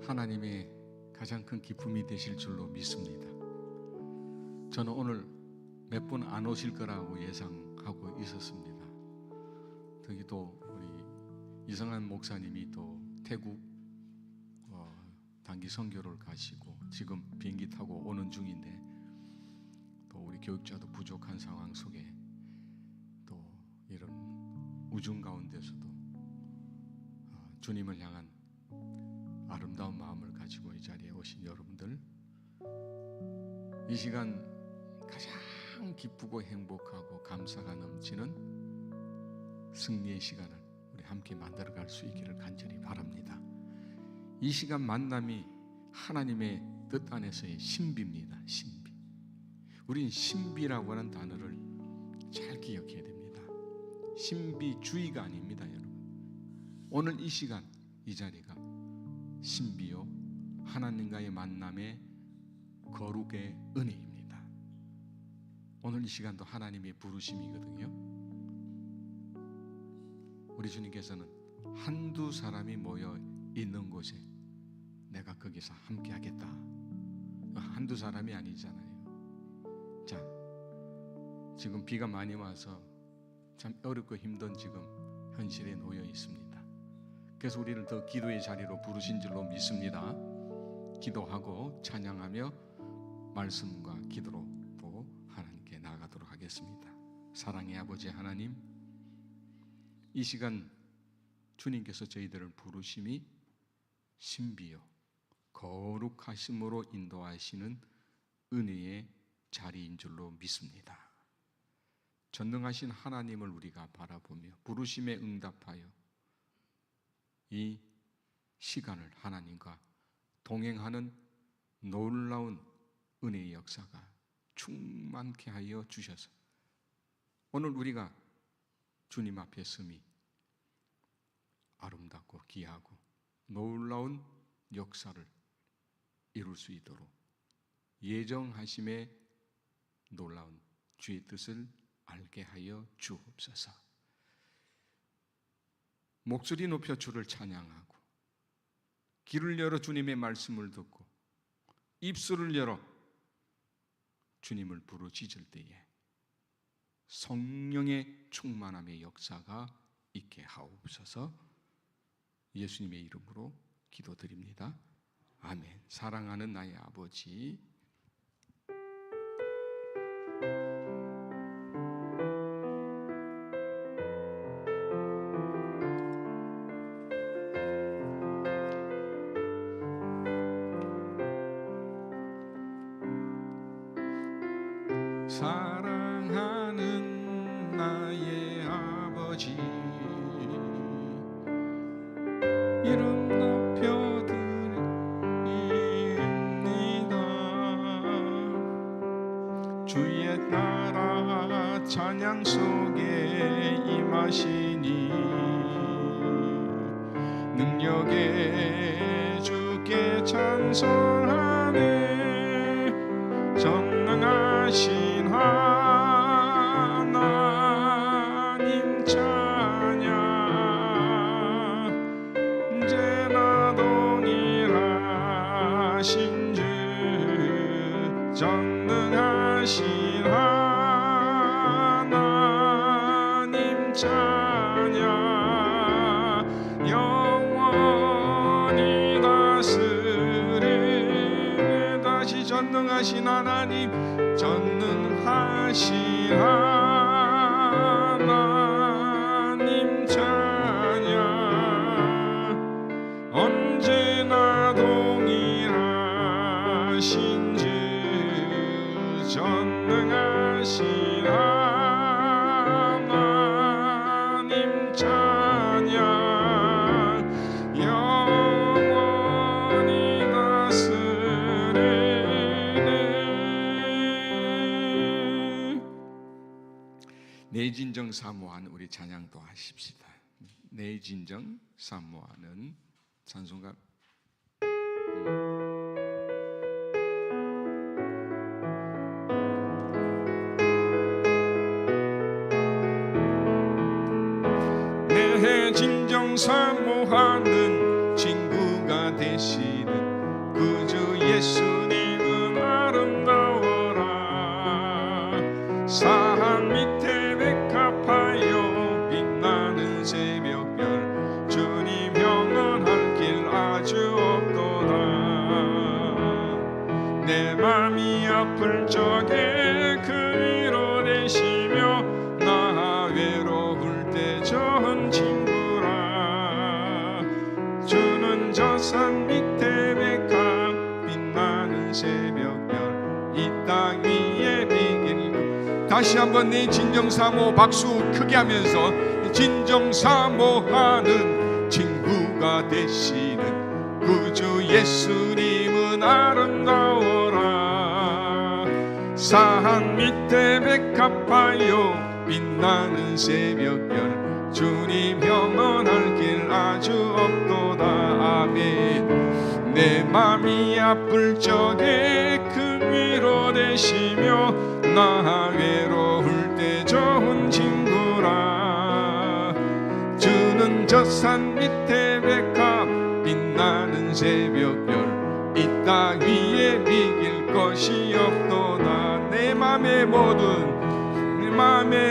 하나님의 가장 큰 기쁨이 되실 줄로 믿습니다. 저는 오늘 몇 분 안 오실 거라고 예상하고 있었습니다. 특히 또 우리 이성한 목사님이 또 태국 단기 선교를 가시고 지금 비행기 타고 오는 중인데, 또 우리 교육자도 부족한 상황 속에 또 이런 우중 가운데서도 주님을 향한 아름다운 마음을 가지고 이 자리에 오신 여러분들, 이 시간 가장 기쁘고 행복하고 감사가 넘치는 승리의 시간을 우리 함께 만들어갈 수 있기를 간절히 바랍니다. 이 시간 만남이 하나님의 뜻 안에서의 신비입니다. 신비. 우린 신비라고 하는 단어를 잘 기억해야 됩니다. 신비주의가 아닙니다, 여러분. 오늘 이 시간, 이 자리가 신비요 하나님과의 만남의 거룩의 은혜입니다. 오늘 이 시간도 하나님의 부르심이거든요. 우리 주님께서는 한두 사람이 모여 있는 곳에 내가 거기서 함께 하겠다. 한두 사람이 아니잖아요. 자, 지금 비가 많이 와서 참 어렵고 힘든 지금 현실에 놓여 있습니다. 그래서 우리를 더 기도의 자리로 부르신 줄로 믿습니다. 기도하고 찬양하며 말씀과 기도로 또 하나님께 나아가도록 하겠습니다. 사랑의 아버지 하나님, 이 시간 주님께서 저희들을 부르심이 신비요 거룩하심으로 인도하시는 은혜의 자리인 줄로 믿습니다. 전능하신 하나님을 우리가 바라보며 부르심에 응답하여 이 시간을 하나님과 동행하는 놀라운 은혜의 역사가 충만케 하여 주셔서 오늘 우리가 주님 앞에 서미 아름답고 귀하고 놀라운 역사를 이룰 수 있도록 예정하심의 놀라운 주의 뜻을 알게 하여 주옵소서. 목소리 높여 주를 찬양하고 귀를 열어 주님의 말씀을 듣고 입술을 열어 주님을 부르짖을 때에 성령의 충만함의 역사가 있게 하옵소서. 예수님의 이름으로 기도드립니다. 아멘. 사랑하는 나의 아버지, 사랑하는 나의 아버지, 이름 높여드립니다. 주의 나라 찬양 속에 임하시니 능력의 주께 찬송하네. 전능하신 하나님 찬양, 언제나 동일하신 주 전능하신 하나님 찬양, 영원히 다스리네. 다시 전능하신 하나님, 전능하신 하나님 찬양, 언제나 동일하신 주 전능하신 하나님 찬양, 영원히 다스리네. 내 진정 사모하는 우리 찬양도 하십시다. 내 진정 사모하는 찬송가 내 진정 사모하는 친구가 되시는 구주 예수님은 아름다워라. 산 밑에 백합하여 빛나는 새벽별 주님 영원할 길 아주 없도다. 내 맘이 아플 적에 그 위로 되시며 나 외로울 때 좋은 친구라. 주는 저 산 밑에 백합 빛나는 새벽별 이 땅 위에 비길. 다시 한번 내 진정사모 박수 크게 하면서 진정사모하는 친구가 되시는 구주 예수님은 아름다워라. 산 밑에 백합하여 빛나는 새벽별 주님 영원할 길 아주 없도다. 아멘. 내 맘이 아플 적에 큰 위로 되시며 나 외로울 때 좋은 친구라. 주는 저 산 밑에 백합 빛나는 새벽별 이 땅 위에 비길 것이 없도다. 내 맘의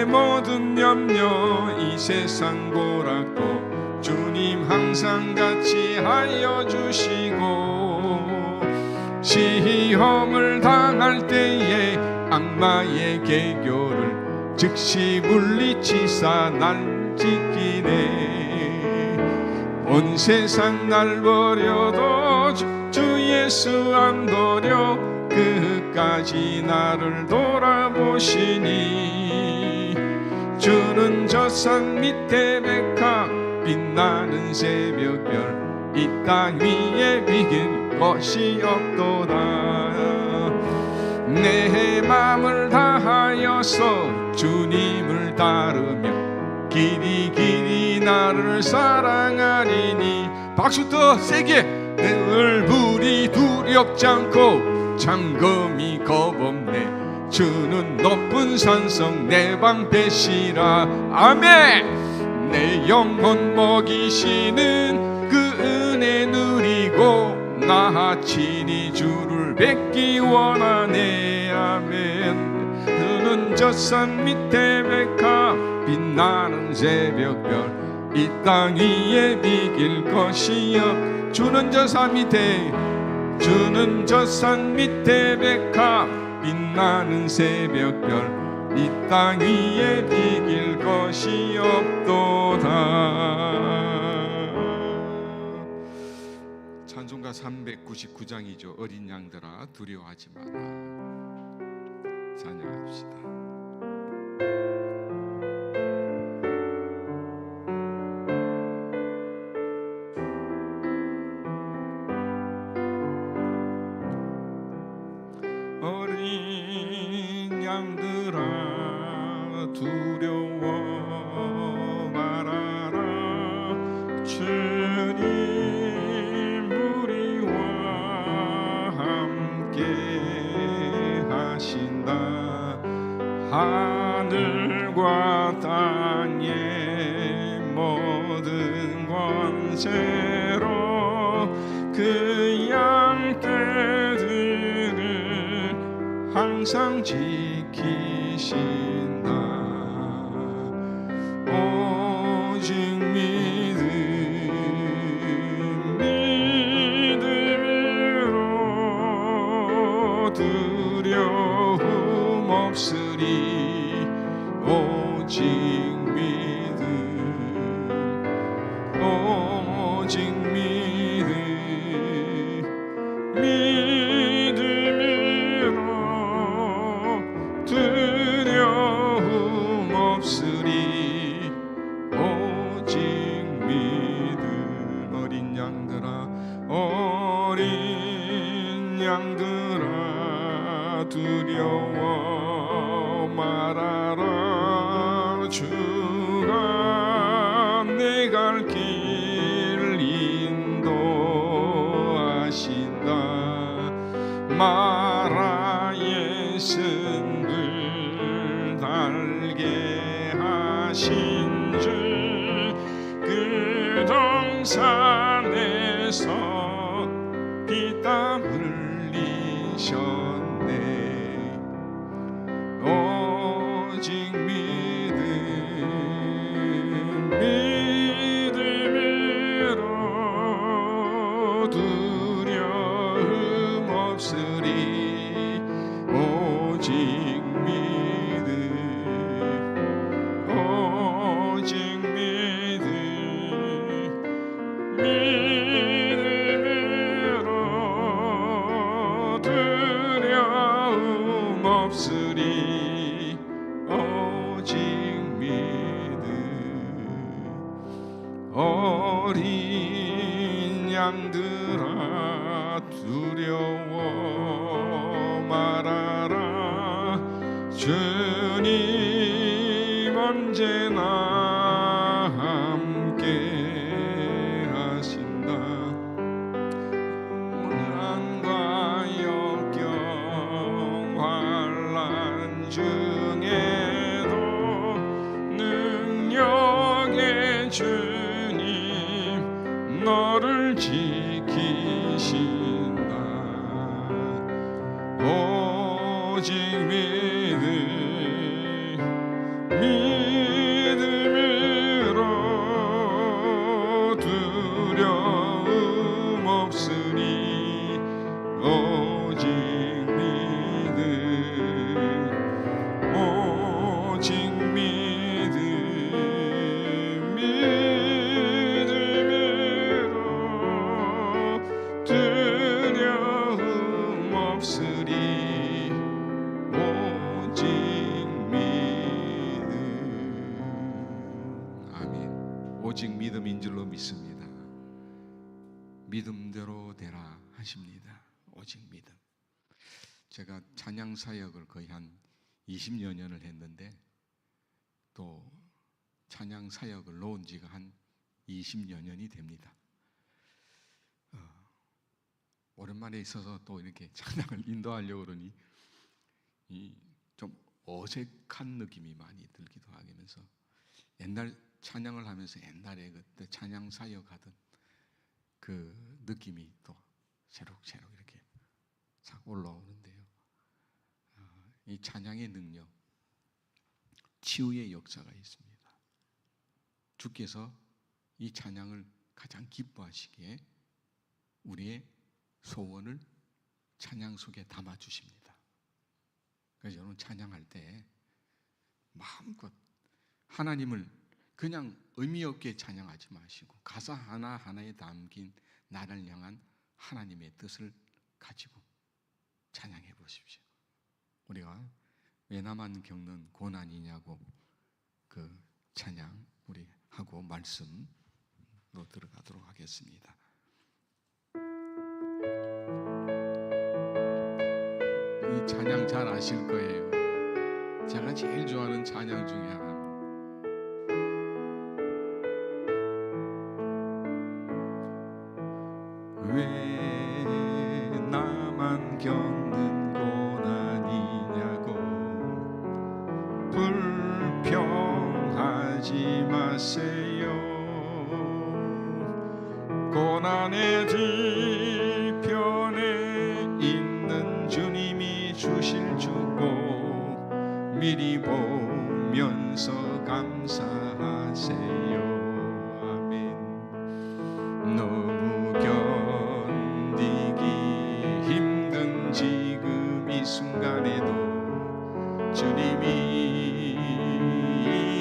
모든 염려 이 세상 보라고 주님 항상 같이 하여 주시고, 시험을 당할 때에 악마의 계교를 즉시 물리치사 날 지키네. 온 세상 날 버려도 주 예수 안 버려 끝까지 나를 돌아보시니. 주는 저 산 밑에 백합 빛나는 새벽별 이 땅 위에 비길 것이 없도다. 내 맘을 다하여서 주님을 따르며 길이 나를 사랑하리니. 박수 더 세게. 늘 불이 두렵지 않고 장검이 겁없네. 주는 높은 산성 내 방패시라. 아멘. 내 영혼 먹이시는 그 은혜 누리고 나 친히 주를 뵙기 원하네. 아멘. 주는 저 산 밑에 백합 빛나는 새벽별 이 땅 위에 비길 것이 없. 주는 저 산 밑에 백합 빛나는 새벽별 이 땅 위에 비길 것이 없도다. 찬송가 399장이죠. 어린 양들아 두려워하지 마라. 찬양합시다. 어린 양들아 두려워 말아라. 주님 우리와 함께 하신다. 하늘과 땅의 모든 권세로 그 양떼들을 항상 지키신다. 오직 믿음으로 두려움 없으리. 오직 믿음 믿음으로 두려움 없으리. 오직 믿음. 어린 양들아 두려워 말아라. 주가 내 갈 길 인도하신다. 마라의 승을 달게 하신 주 그 동산에서 두려움 없으리 오직 믿음으로 두려움 없으리 오직 믿음 어린 양들아 두려워 말아라 주님 언제나 함께 하신다 문안과 역경 환난 중에도 능력의 주님 너를 지키신다 오직 믿음으로 두려움 없으니 오직 믿음 오직 믿음으로 두려움 없으리 오직 믿음 아멘 오직 믿음인 줄로 믿습니다 믿음대로 되라 하십니다 오직 믿음 제가 찬양 사역을 거의 한 20여 년을 했는데 또 찬양 사역을 놓은 지가 한 20여 년이 됩니다. 오랜만에 있어서 또 이렇게 찬양을 인도하려고 그러니 좀 어색한 느낌이 많이 들기도 하면서 옛날 찬양을 하면서 옛날에 그때 찬양 사역하던 그 느낌이 또 새록새록 이렇게 싹 올라오는데요. 이 찬양의 능력, 치유의 역사가 있습니다. 주께서 이 찬양을 가장 기뻐하시기에 우리의 소원을 찬양 속에 담아 주십니다. 그래서 여러분 찬양할 때 마음껏 하나님을 그냥 의미 없게 찬양하지 마시고 가사 하나하나에 담긴 나를 향한 하나님의 뜻을 가지고 찬양해 보십시오. 우리가 왜 나만 겪는 고난이냐고 그 찬양 우리 하고 말씀으로 들어가도록 하겠습니다. 이 찬양 잘 아실 거예요. 제가 제일 좋아하는 찬양 중에 하나. 왜 나만 겪는 고난이냐고 불평하지 마세요. 고난의 뒤편에 있는 주님이 주실 주고 미리 보면서 감사하세요. 아멘. 너무 견디기 힘든 지금 이 순간에도 주님이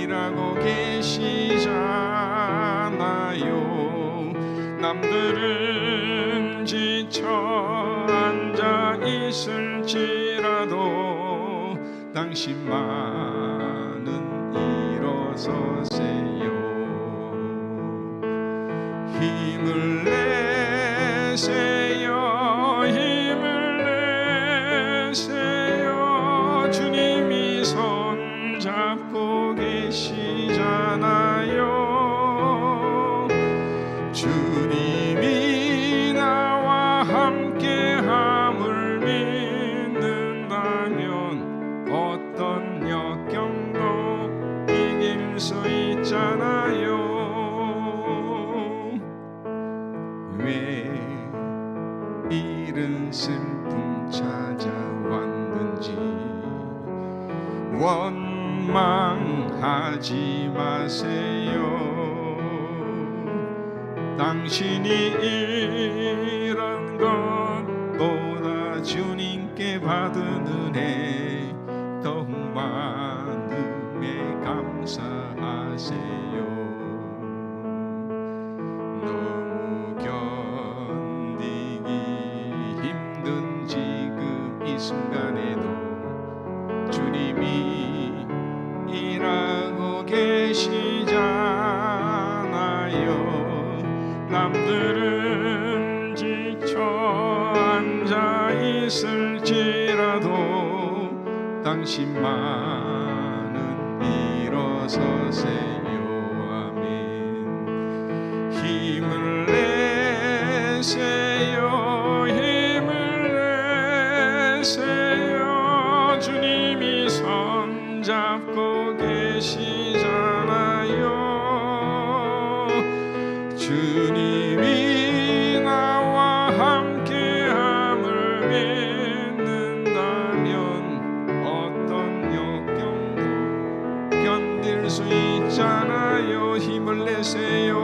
일하고 계시잖아요. 남들은 지쳐 앉아 있을지라도 당신만은 일어서세요. 힘을 내세요. 힘을 내세요. 주님이 손 잡고 계시잖아요. 주님이 나와 함께함을 믿는다면 어떤 역경도 이길 수 있잖아요. 왜 이른 슬픔 찾아왔는지 원망하지 마세요. 당신이 이런 것보다 주님께 받은 은혜 더욱 많음에 감사하세요. 너무 견디기 힘든 지금 이 순간에도 주님이 일하고 계시잖아요. 남들은 지쳐 앉아 있을지라도 당신만은 일어서세요. 아멘. 힘을 내세요. 힘을 내세요. 주님이 손잡고 계시잖아요. 주님이 나와 함께함을 믿는다면 어떤 역경도 견딜 수 있잖아요. 힘을 내세요.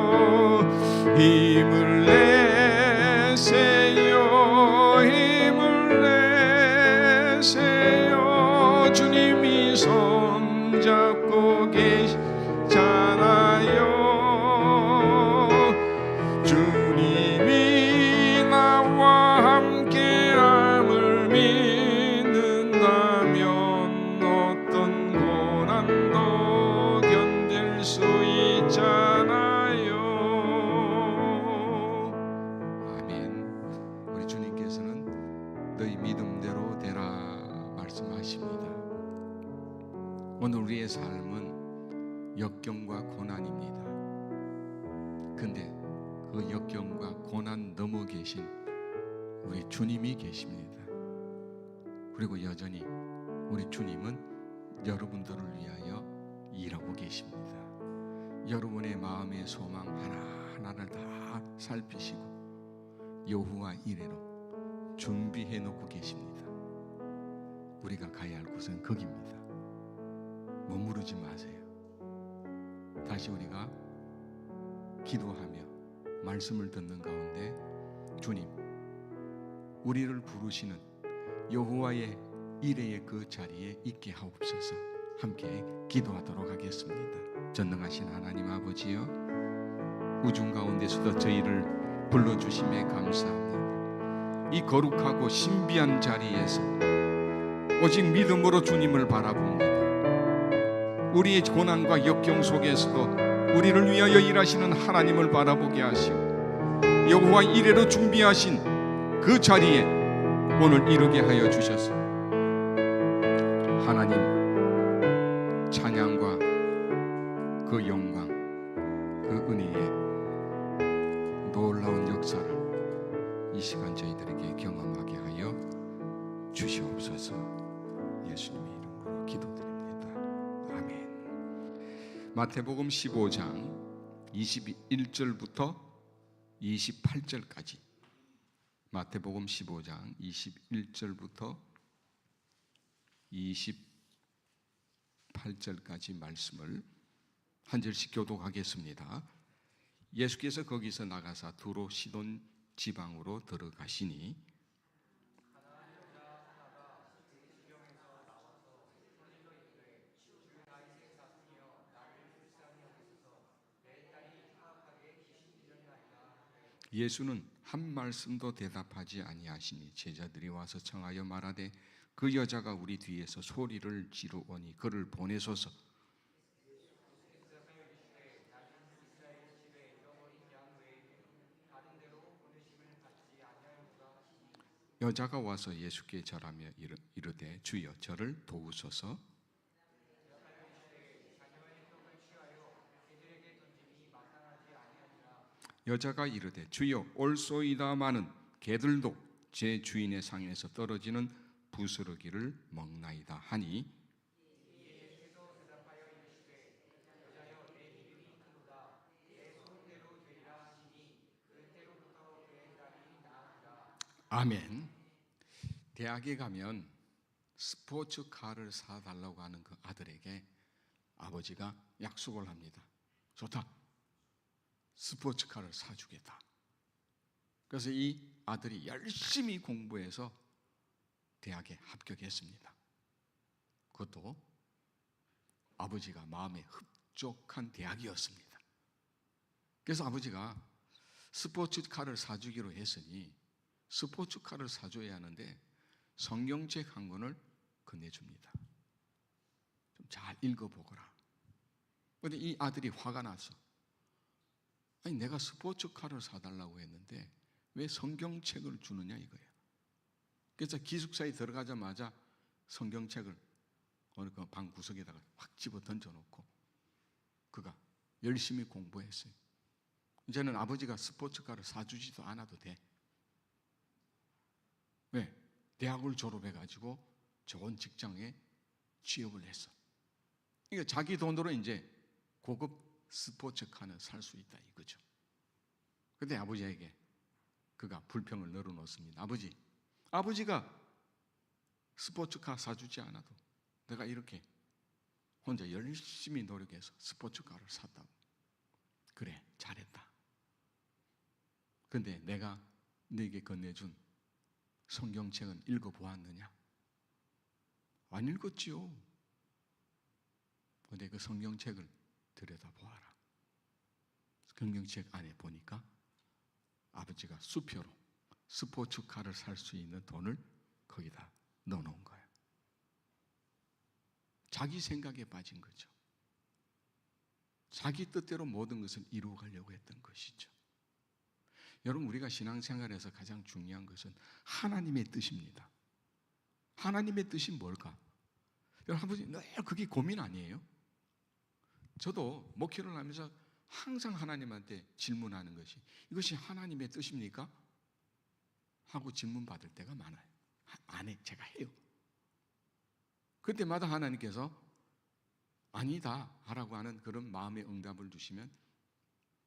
힘을 내세요. 힘을 내세요. 주님이 손잡고 계시잖아요. 주님이 나와 함께함을 믿는다면 어떤 고난도 견딜 수 있잖아요. 아멘. 우리 주님께서는 너희 믿음대로 되라 말씀하십니다. 오늘 우리의 삶은 역경과 고난입니다. 근데 그 역경과 고난 넘어 계신 우리 주님이 계십니다. 그리고 여전히 우리 주님은 여러분들을 위하여 일하고 계십니다. 여러분의 마음의 소망 하나하나를 다 살피시고 여호와 이레로 준비해 놓고 계십니다. 우리가 가야 할 곳은 거기입니다. 머무르지 마세요. 다시 우리가 기도하며 말씀을 듣는 가운데 주님, 우리를 부르시는 여호와의 이레의 그 자리에 있게 하옵소서. 함께 기도하도록 하겠습니다. 전능하신 하나님 아버지여, 우중 가운데서도 저희를 불러주심에 감사합니다. 이 거룩하고 신비한 자리에서 오직 믿음으로 주님을 바라봅니다. 우리의 고난과 역경 속에서도 우리를 위하여 일하시는 하나님을 바라보게 하시고 여호와 이레로 준비하신 그 자리에 오늘 이르게 하여 주셔서 하나님 찬양과 그 영광, 그 은혜의 놀라운 역사를 이 시간 저희들에게 경험하게 하여 주시옵소서. 예수님의 이름으로 기도드립니다. 아멘. 마태복음 15장 21절부터 28절까지, 마태복음 15장 21절부터 28절까지 말씀을 한 절씩 교독하겠습니다. 예수께서 거기서 나가사 두로 시돈 지방으로 들어가시니 예수는 한 말씀도 대답하지 아니하시니 제자들이 와서 청하여 말하되 그 여자가 우리 뒤에서 소리를 지르오니 그를 보내소서. 여자가 와서 예수께 절하며 이르되 주여 저를 도우소서. 여자가 이르되 주여 올소이다마는 개들도 제 주인의 상에서 떨어지는 부스러기를 먹나이다 하니 아멘. 대학에 가면 스포츠카를 사달라고 하는 그 아들에게 아버지가 약속을 합니다. 좋다, 스포츠카를 사주겠다. 그래서 이 아들이 열심히 공부해서 대학에 합격했습니다. 그것도 아버지가 마음에 흡족한 대학이었습니다. 그래서 아버지가 스포츠카를 사주기로 했으니 스포츠카를 사줘야 하는데 성경책 한 권을 건네줍니다. 좀 잘 읽어보거라. 그런데 이 아들이 화가 나서, 아니 내가 스포츠카를 사달라고 했는데 왜 성경책을 주느냐 이거예요. 그래서 기숙사에 들어가자마자 성경책을 어느 그 방 구석에다가 확 집어 던져놓고 그가 열심히 공부했어요. 이제는 아버지가 스포츠카를 사주지도 않아도 돼. 왜? 대학을 졸업해가지고 좋은 직장에 취업을 했어. 그러니까 자기 돈으로 이제 고급 스포츠카는 살 수 있다 이거죠. 그런데 아버지에게 그가 불평을 늘어놓습니다. 아버지가 스포츠카 사주지 않아도 내가 이렇게 혼자 열심히 노력해서 스포츠카를 샀다고. 그래, 잘했다. 근데 내가 네게 건네준 성경책은 읽어보았느냐? 안 읽었지요. 근데 그 성경책을 들여다보아라. 성경책 안에 보니까 아버지가 수표로 스포츠카를 살 수 있는 돈을 거기다 넣어놓은 거예요. 자기 생각에 빠진 거죠. 자기 뜻대로 모든 것을 이루어가려고 했던 것이죠. 여러분, 우리가 신앙생활에서 가장 중요한 것은 하나님의 뜻입니다. 하나님의 뜻이 뭘까? 여러분, 아버지 늘 그게 고민 아니에요? 저도 목회를 하면서 항상 하나님한테 질문하는 것이, 이것이 하나님의 뜻입니까? 하고 질문 받을 때가 많아요. 안 해, 제가 해요. 그때마다 하나님께서 아니다 하라고 하는 그런 마음의 응답을 주시면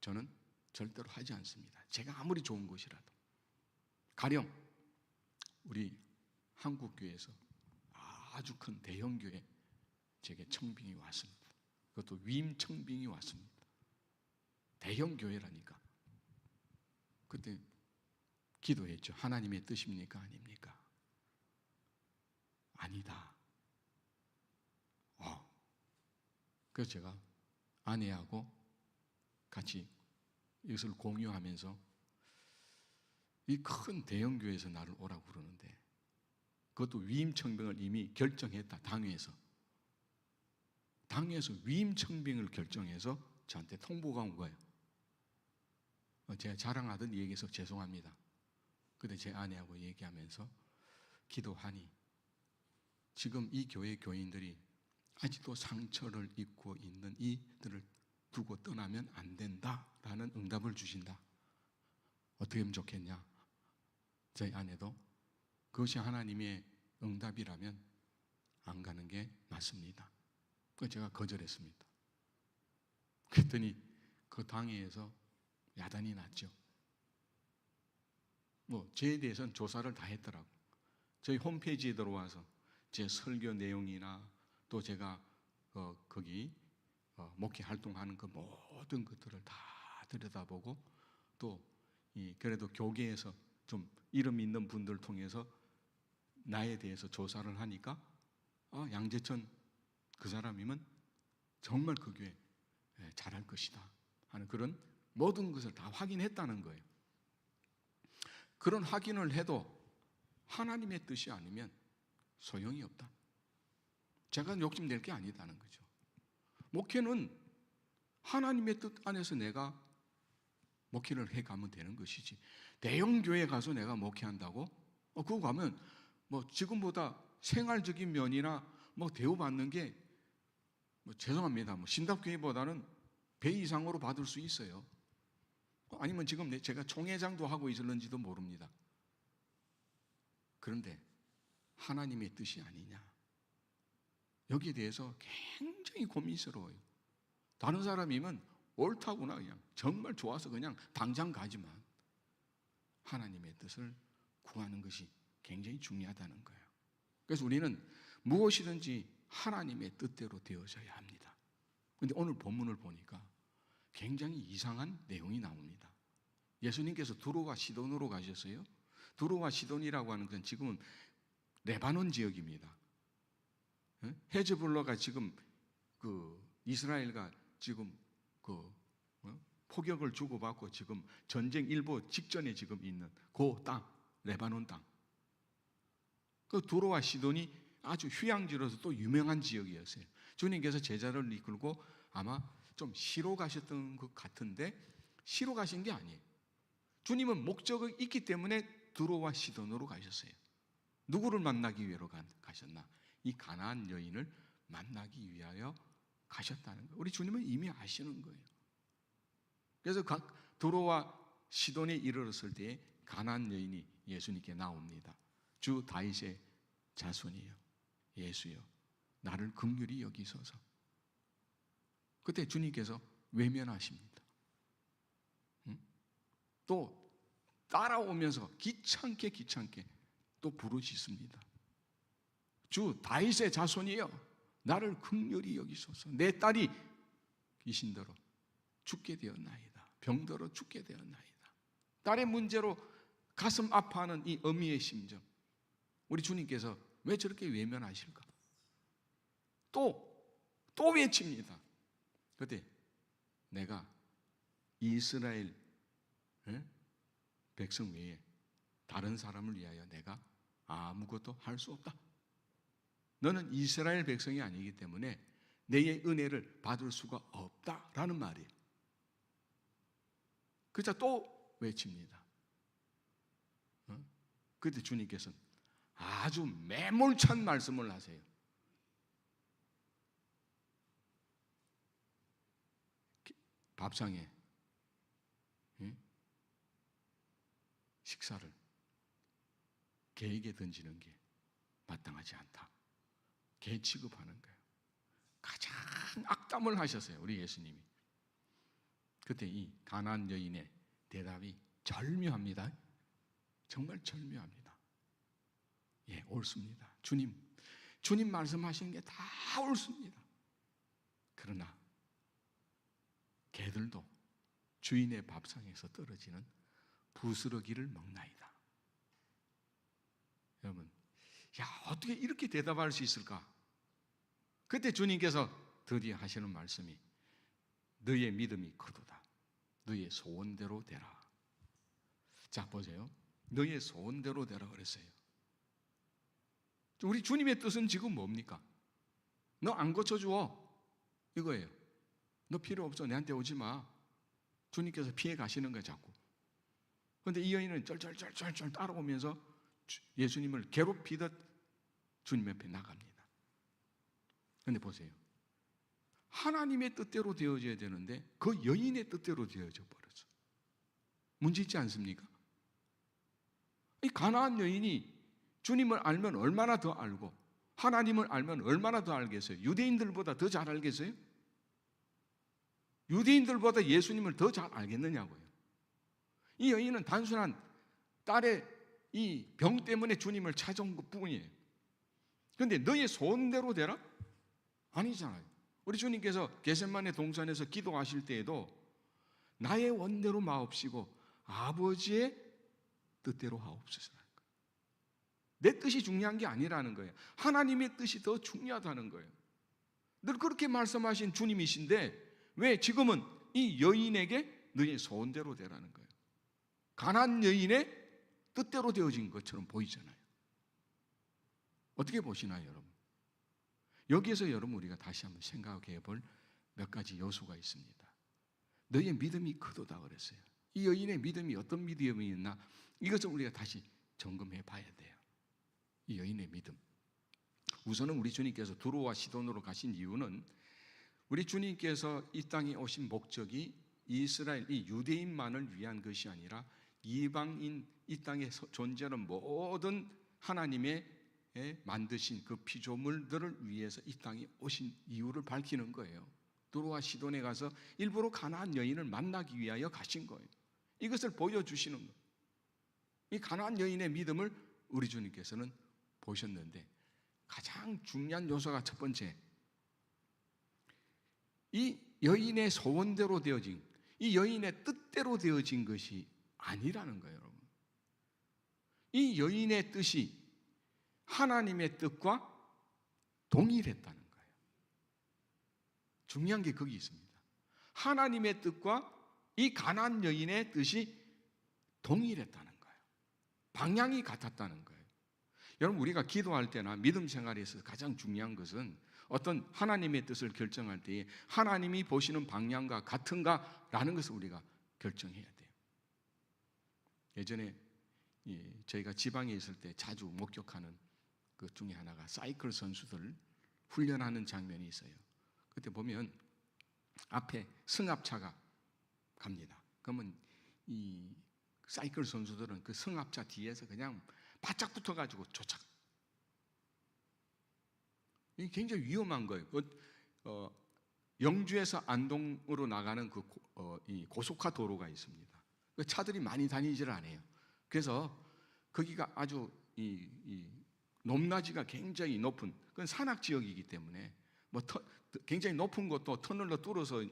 저는 절대로 하지 않습니다. 제가 아무리 좋은 것이라도. 가령 우리 한국교회에서 아주 큰 대형교회 제게 청빙이 왔습니다. 그것도 위임 청빙이 왔습니다. 대형교회라니까. 그때 기도했죠. 하나님의 뜻입니까? 아닙니까? 아니다. 그래서 제가 아내하고 같이 이것을 공유하면서 이 큰 대형교회에서 나를 오라고 그러는데, 그것도 위임청빙을 이미 결정했다. 당에서 위임청빙을 결정해서 저한테 통보가 온 거예요. 제가 자랑하던 얘기해서 죄송합니다. 근데 제 아내하고 얘기하면서 기도하니 지금 이 교회 교인들이 아직도 상처를 입고 있는 이들을 두고 떠나면 안 된다라는 응답을 주신다. 어떻게 하면 좋겠냐? 저희 아내도 그것이 하나님의 응답이라면 안 가는 게 맞습니다. 그래서 제가 거절했습니다. 그랬더니 그 당회에서 야단이 났죠. 저에 대해서는 조사를 다 했더라고. 저희 홈페이지에 들어와서 제 설교 내용이나 또 제가 거기 목회 활동하는 그 모든 것들을 다 들여다보고, 또 그래도 교계에서 좀 이름 있는 분들 통해서 나에 대해서 조사를 하니까 양재천 그 사람이면 정말 그 교회 잘할 것이다 하는 그런 모든 것을 다 확인했다는 거예요. 그런 확인을 해도 하나님의 뜻이 아니면 소용이 없다. 제가 욕심낼 게 아니다는 거죠. 목회는 하나님의 뜻 안에서 내가 목회를 해가면 되는 것이지, 대형교회 가서 내가 목회한다고? 그거 가면 지금보다 생활적인 면이나 대우받는 게 죄송합니다. 신답교회보다는 배 이상으로 받을 수 있어요. 아니면 지금 제가 총회장도 하고 있을는지도 모릅니다. 그런데 하나님의 뜻이 아니냐, 여기에 대해서 굉장히 고민스러워요. 다른 사람이면 옳다구나, 그냥 정말 좋아서 그냥 당장 가지만 하나님의 뜻을 구하는 것이 굉장히 중요하다는 거예요. 그래서 우리는 무엇이든지 하나님의 뜻대로 되어져야 합니다. 그런데 오늘 본문을 보니까 굉장히 이상한 내용이 나옵니다. 예수님께서 두로와 시돈으로 가셨어요. 두로와 시돈이라고 하는 건 지금은 레바논 지역입니다. 헤즈볼라가 지금 이스라엘과 지금 포격을 주고받고 지금 전쟁 일보 직전에 지금 있는 그 땅, 레바논 땅. 그 두로와 시돈이 아주 휴양지로서 또 유명한 지역이었어요. 주님께서 제자를 이끌고 아마 좀 시로 가셨던 것 같은데 시로 가신 게 아니에요. 주님은 목적이 있기 때문에 두로와 시돈으로 가셨어요. 누구를 만나기 위하여 가셨나? 이 가나안 여인을 만나기 위하여 가셨다는 거예요. 우리 주님은 이미 아시는 거예요. 그래서 두로와 시돈에 이르렀을 때에 가나안 여인이 예수님께 나옵니다. 주 다윗의 자손이여, 예수여, 나를 긍휼히 여기소서. 그때 주님께서 외면하십니다. 또 따라오면서 귀찮게 또 부르짖습니다. 주 다윗의 자손이여, 나를 긍휼히 여기소서. 내 딸이 귀신들어 죽게 되었나이다. 병들어 죽게 되었나이다. 딸의 문제로 가슴 아파하는 이 어미의 심정, 우리 주님께서 왜 저렇게 외면하실까? 또 외칩니다. 그때 내가 이스라엘 백성 외에 다른 사람을 위하여 내가 아무것도 할 수 없다. 너는 이스라엘 백성이 아니기 때문에 내 은혜를 받을 수가 없다라는 말이에요. 그자 또 외칩니다. 그때 주님께서는 아주 매몰찬 말씀을 하세요. 밥상에 식사를 개에게 던지는 게 마땅하지 않다. 개 취급하는 거예요. 가장 악담을 하셨어요, 우리 예수님이. 그때 이 가나안 여인의 대답이 절묘합니다. 정말 절묘합니다. 예, 옳습니다. 주님 말씀하시는 게 다 옳습니다. 그러나 개들도 주인의 밥상에서 떨어지는 부스러기를 먹나이다. 여러분, 어떻게 이렇게 대답할 수 있을까? 그때 주님께서 드디어 하시는 말씀이 너의 믿음이 크도다. 너의 소원대로 되라. 자, 보세요. 너의 소원대로 되라 그랬어요. 우리 주님의 뜻은 지금 뭡니까? 너 안 고쳐주어, 이거예요. 너 필요 없어, 내한테 오지 마. 주님께서 피해 가시는 거예요, 자꾸. 그런데 이 여인은 쩔쩔 따라오면서 예수님을 괴롭히듯 주님 옆에 나갑니다. 그런데 보세요. 하나님의 뜻대로 되어져야 되는데 그 여인의 뜻대로 되어져 버렸어. 문제 있지 않습니까? 이 가나안 여인이 주님을 알면 얼마나 더 알고 하나님을 알면 얼마나 더 알겠어요? 유대인들보다 더 잘 알겠어요? 유대인들보다 예수님을 더 잘 알겠느냐고요. 이 여인은 단순한 딸의 이 병 때문에 주님을 찾아온 것 뿐이에요. 그런데 너의 소원대로 되라? 아니잖아요. 우리 주님께서 겟세마네 동산에서 기도하실 때에도 나의 원대로 마옵시고 아버지의 뜻대로 하옵소서. 내 뜻이 중요한 게 아니라는 거예요. 하나님의 뜻이 더 중요하다는 거예요. 늘 그렇게 말씀하신 주님이신데 왜 지금은 이 여인에게 너의 소원대로 되라는 거예요. 가나안 여인의 뜻대로 되어진 것처럼 보이잖아요. 어떻게 보시나요, 여러분? 여기에서 여러분 우리가 다시 한번 생각해 볼 몇 가지 요소가 있습니다. 너의 믿음이 크도다 그랬어요. 이 여인의 믿음이 어떤 믿음이었나? 이것을 우리가 다시 점검해 봐야 돼요. 이 여인의 믿음. 우선은 우리 주님께서 두로와 시돈으로 가신 이유는 우리 주님께서 이 땅에 오신 목적이 이스라엘, 이 유대인만을 위한 것이 아니라 이방인, 이 땅에 존재하는 모든 하나님의 만드신 그 피조물들을 위해서 이 땅에 오신 이유를 밝히는 거예요. 두로와 시돈에 가서 일부러 가나안 여인을 만나기 위하여 가신 거예요. 이것을 보여주시는 거예요. 이 가나안 여인의 믿음을 우리 주님께서는 보셨는데 가장 중요한 요소가 첫 번째, 이 여인의 소원대로 되어진, 이 여인의 뜻대로 되어진 것이 아니라는 거예요, 여러분. 이 여인의 뜻이 하나님의 뜻과 동일했다는 거예요. 중요한 게 거기 있습니다. 하나님의 뜻과 이 가나안 여인의 뜻이 동일했다는 거예요. 방향이 같았다는 거예요. 여러분, 우리가 기도할 때나 믿음 생활에서 가장 중요한 것은 어떤 하나님의 뜻을 결정할 때에 하나님이 보시는 방향과 같은가라는 것을 우리가 결정해야 돼요. 예전에 저희가 지방에 있을 때 자주 목격하는 것 중에 하나가 사이클 선수들 훈련하는 장면이 있어요. 그때 보면 앞에 승합차가 갑니다. 그러면 이 사이클 선수들은 그 승합차 뒤에서 그냥 바짝 붙어가지고 쫓아. 이게 굉장히 위험한 거예요. 영주에서 안동으로 나가는 이 고속화 도로가 있습니다. 차들이 많이 다니질 않아요. 그래서 거기가 아주 이 높낮이가 굉장히 높은 그건 산악 지역이기 때문에 굉장히 높은 것도 터널로 뚫어서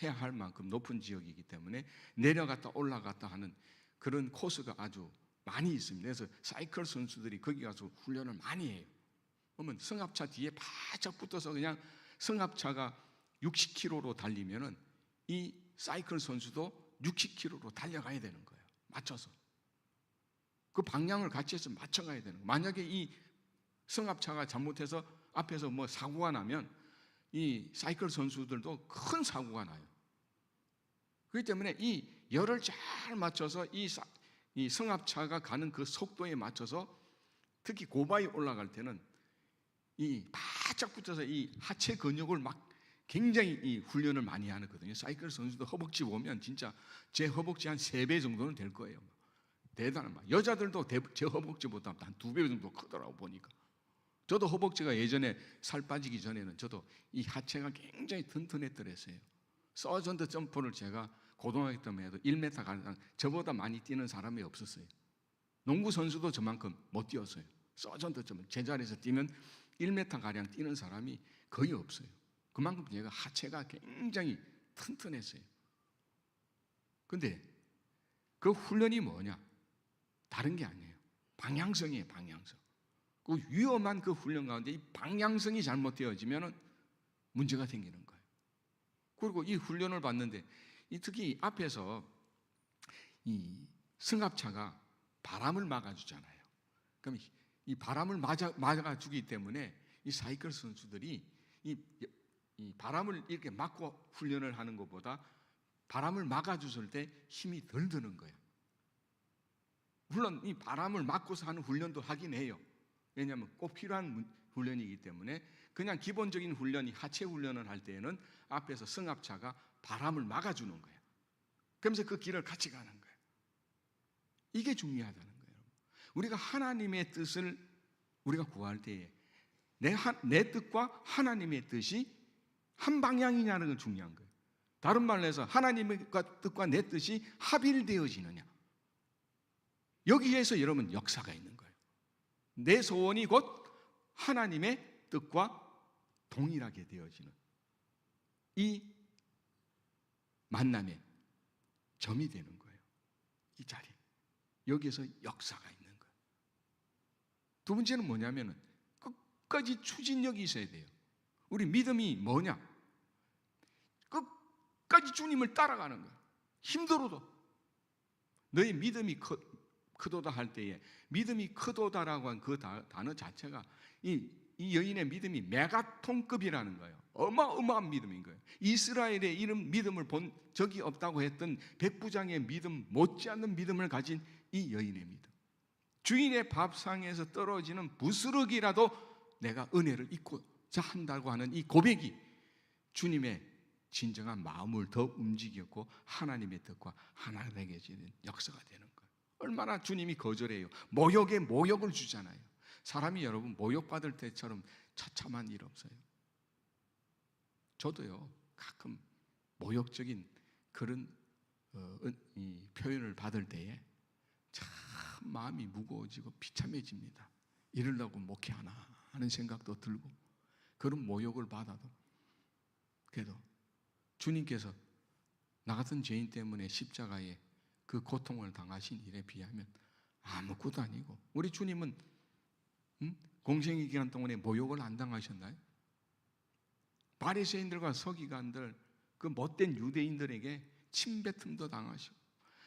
해야 할 만큼 높은 지역이기 때문에 내려갔다 올라갔다 하는 그런 코스가 아주 많이 있습니다. 그래서 사이클 선수들이 거기 가서 훈련을 많이 해요. 그러면 승합차 뒤에 바짝 붙어서 그냥 승합차가 60km로 달리면은 이 사이클 선수도 60km로 달려가야 되는 거예요. 맞춰서. 그 방향을 같이 해서 맞춰가야 되는 거예요. 만약에 이 승합차가 잘못해서 앞에서 뭐 사고가 나면 이 사이클 선수들도 큰 사고가 나요. 그렇기 때문에 이 열을 잘 맞춰서 이 승합차가 가는 그 속도에 맞춰서 특히 고바에 올라갈 때는 이 바짝 붙어서 이 하체 근육을 막 굉장히 이 훈련을 많이 하거든요. 사이클 선수도 허벅지 보면 진짜 제 허벅지 한 3배 정도는 될 거예요. 대단한 말. 여자들도 제 허벅지보다 한 2배 정도 크더라고 보니까. 저도 허벅지가 예전에 살 빠지기 전에는 저도 이 하체가 굉장히 튼튼했더랬어요. 서전트 점프를 제가 고등학교 때만 해도 1m 가는 저보다 많이 뛰는 사람이 없었어요. 농구 선수도 저만큼 못 뛰었어요. 서전트 점프 제자리에서 뛰면 1m 가량 뛰는 사람이 거의 없어요. 그만큼 제가 하체가 굉장히 튼튼했어요. 근데 그 훈련이 뭐냐? 다른 게 아니에요. 방향성이에요, 방향성. 그 위험한 그 훈련 가운데 이 방향성이 잘못되어지면 문제가 생기는 거예요. 그리고 이 훈련을 받는데 특히 앞에서 이 승합차가 바람을 막아주잖아요. 그럼 이 바람을 막아주기 때문에 이 사이클 선수들이 이 바람을 이렇게 막고 훈련을 하는 것보다 바람을 막아줬을 때 힘이 덜 드는 거예요. 물론 이 바람을 막고서 하는 훈련도 하긴 해요. 왜냐하면 꼭 필요한 훈련이기 때문에 그냥 기본적인 훈련이 하체 훈련을 할 때에는 앞에서 승합차가 바람을 막아주는 거예요. 그러면서 그 길을 같이 가는 거예요. 이게 중요하다는 거예요. 우리가 하나님의 뜻을 우리가 구할 때에 내 뜻과 하나님의 뜻이 한 방향이냐는 건 중요한 거예요. 다른 말로 해서 하나님의 뜻과 내 뜻이 합일되어지느냐. 여기에서 여러분 역사가 있는 거예요. 내 소원이 곧 하나님의 뜻과 동일하게 되어지는 이 만남의 점이 되는 거예요. 이 자리. 여기에서 역사가 있는 거예요. 두 번째는 뭐냐면은 끝까지 추진력이 있어야 돼요. 우리 믿음이 뭐냐? 끝까지 주님을 따라가는 거예요. 힘들어도. 너의 믿음이 크도다 할 때에 믿음이 크도다라고 한 그 단어 자체가 이 여인의 믿음이 메가톤급이라는 거예요. 어마어마한 믿음인 거예요. 이스라엘의 이런 믿음을 본 적이 없다고 했던 백부장의 믿음 못지않는 믿음을 가진 이 여인의 믿음. 주인의 밥상에서 떨어지는 부스러기라도 내가 은혜를 잊고자 한다고 하는 이 고백이 주님의 진정한 마음을 더 움직였고 하나님의 뜻과 하나 되어지는 역사가 되는 거예요. 얼마나 주님이 거절해요. 모욕에 모욕을 주잖아요. 사람이 여러분 모욕받을 때처럼 처참한 일 없어요. 저도요 가끔 모욕적인 그런 이 표현을 받을 때에 참 마음이 무거워지고 비참해집니다. 이러려고 목회하나 하는 생각도 들고 그런 모욕을 받아도 그래도 주님께서 나 같은 죄인 때문에 십자가에 그 고통을 당하신 일에 비하면 아무것도 아니고, 우리 주님은 공생의 기간 동안에 모욕을 안 당하셨나요? 바리새인들과 서기관들, 그 못된 유대인들에게 침뱉음도 당하시고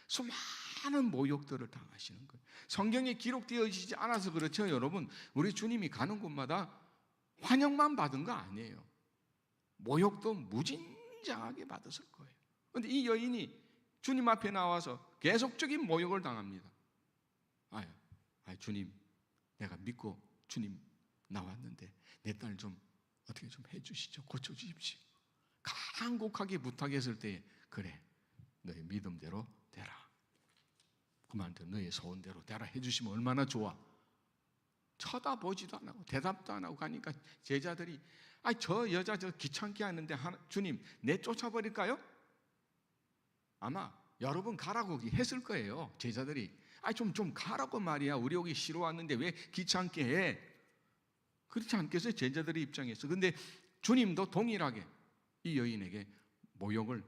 수많은 모욕들을 당하시는 거예요. 성경에 기록되어지지 않아서 그렇죠, 여러분. 우리 주님이 가는 곳마다 환영만 받은 거 아니에요. 모욕도 무진장하게 받았을 거예요. 그런데 이 여인이 주님 앞에 나와서 계속적인 모욕을 당합니다. 주님, 내가 믿고 주님 나왔는데 내 딸 좀 어떻게 좀 해주시죠. 고쳐주십시오. 간곡하게 부탁했을 때, 그래, 너의 믿음대로 되라, 그만둬, 너의 소원대로 되라 해주시면 얼마나 좋아. 쳐다보지도 안 하고 대답도 안 하고 가니까 제자들이, 저 여자 저 귀찮게 하는데 주님 내쫓아버릴까요? 아마 여러 번 가라고 했을 거예요. 제자들이 좀 가라고 말이야, 우리 여기 쉬러 왔는데 왜 귀찮게 해? 그렇지 않겠어요? 제자들의 입장에서. 근데 주님도 동일하게 이 여인에게 모욕을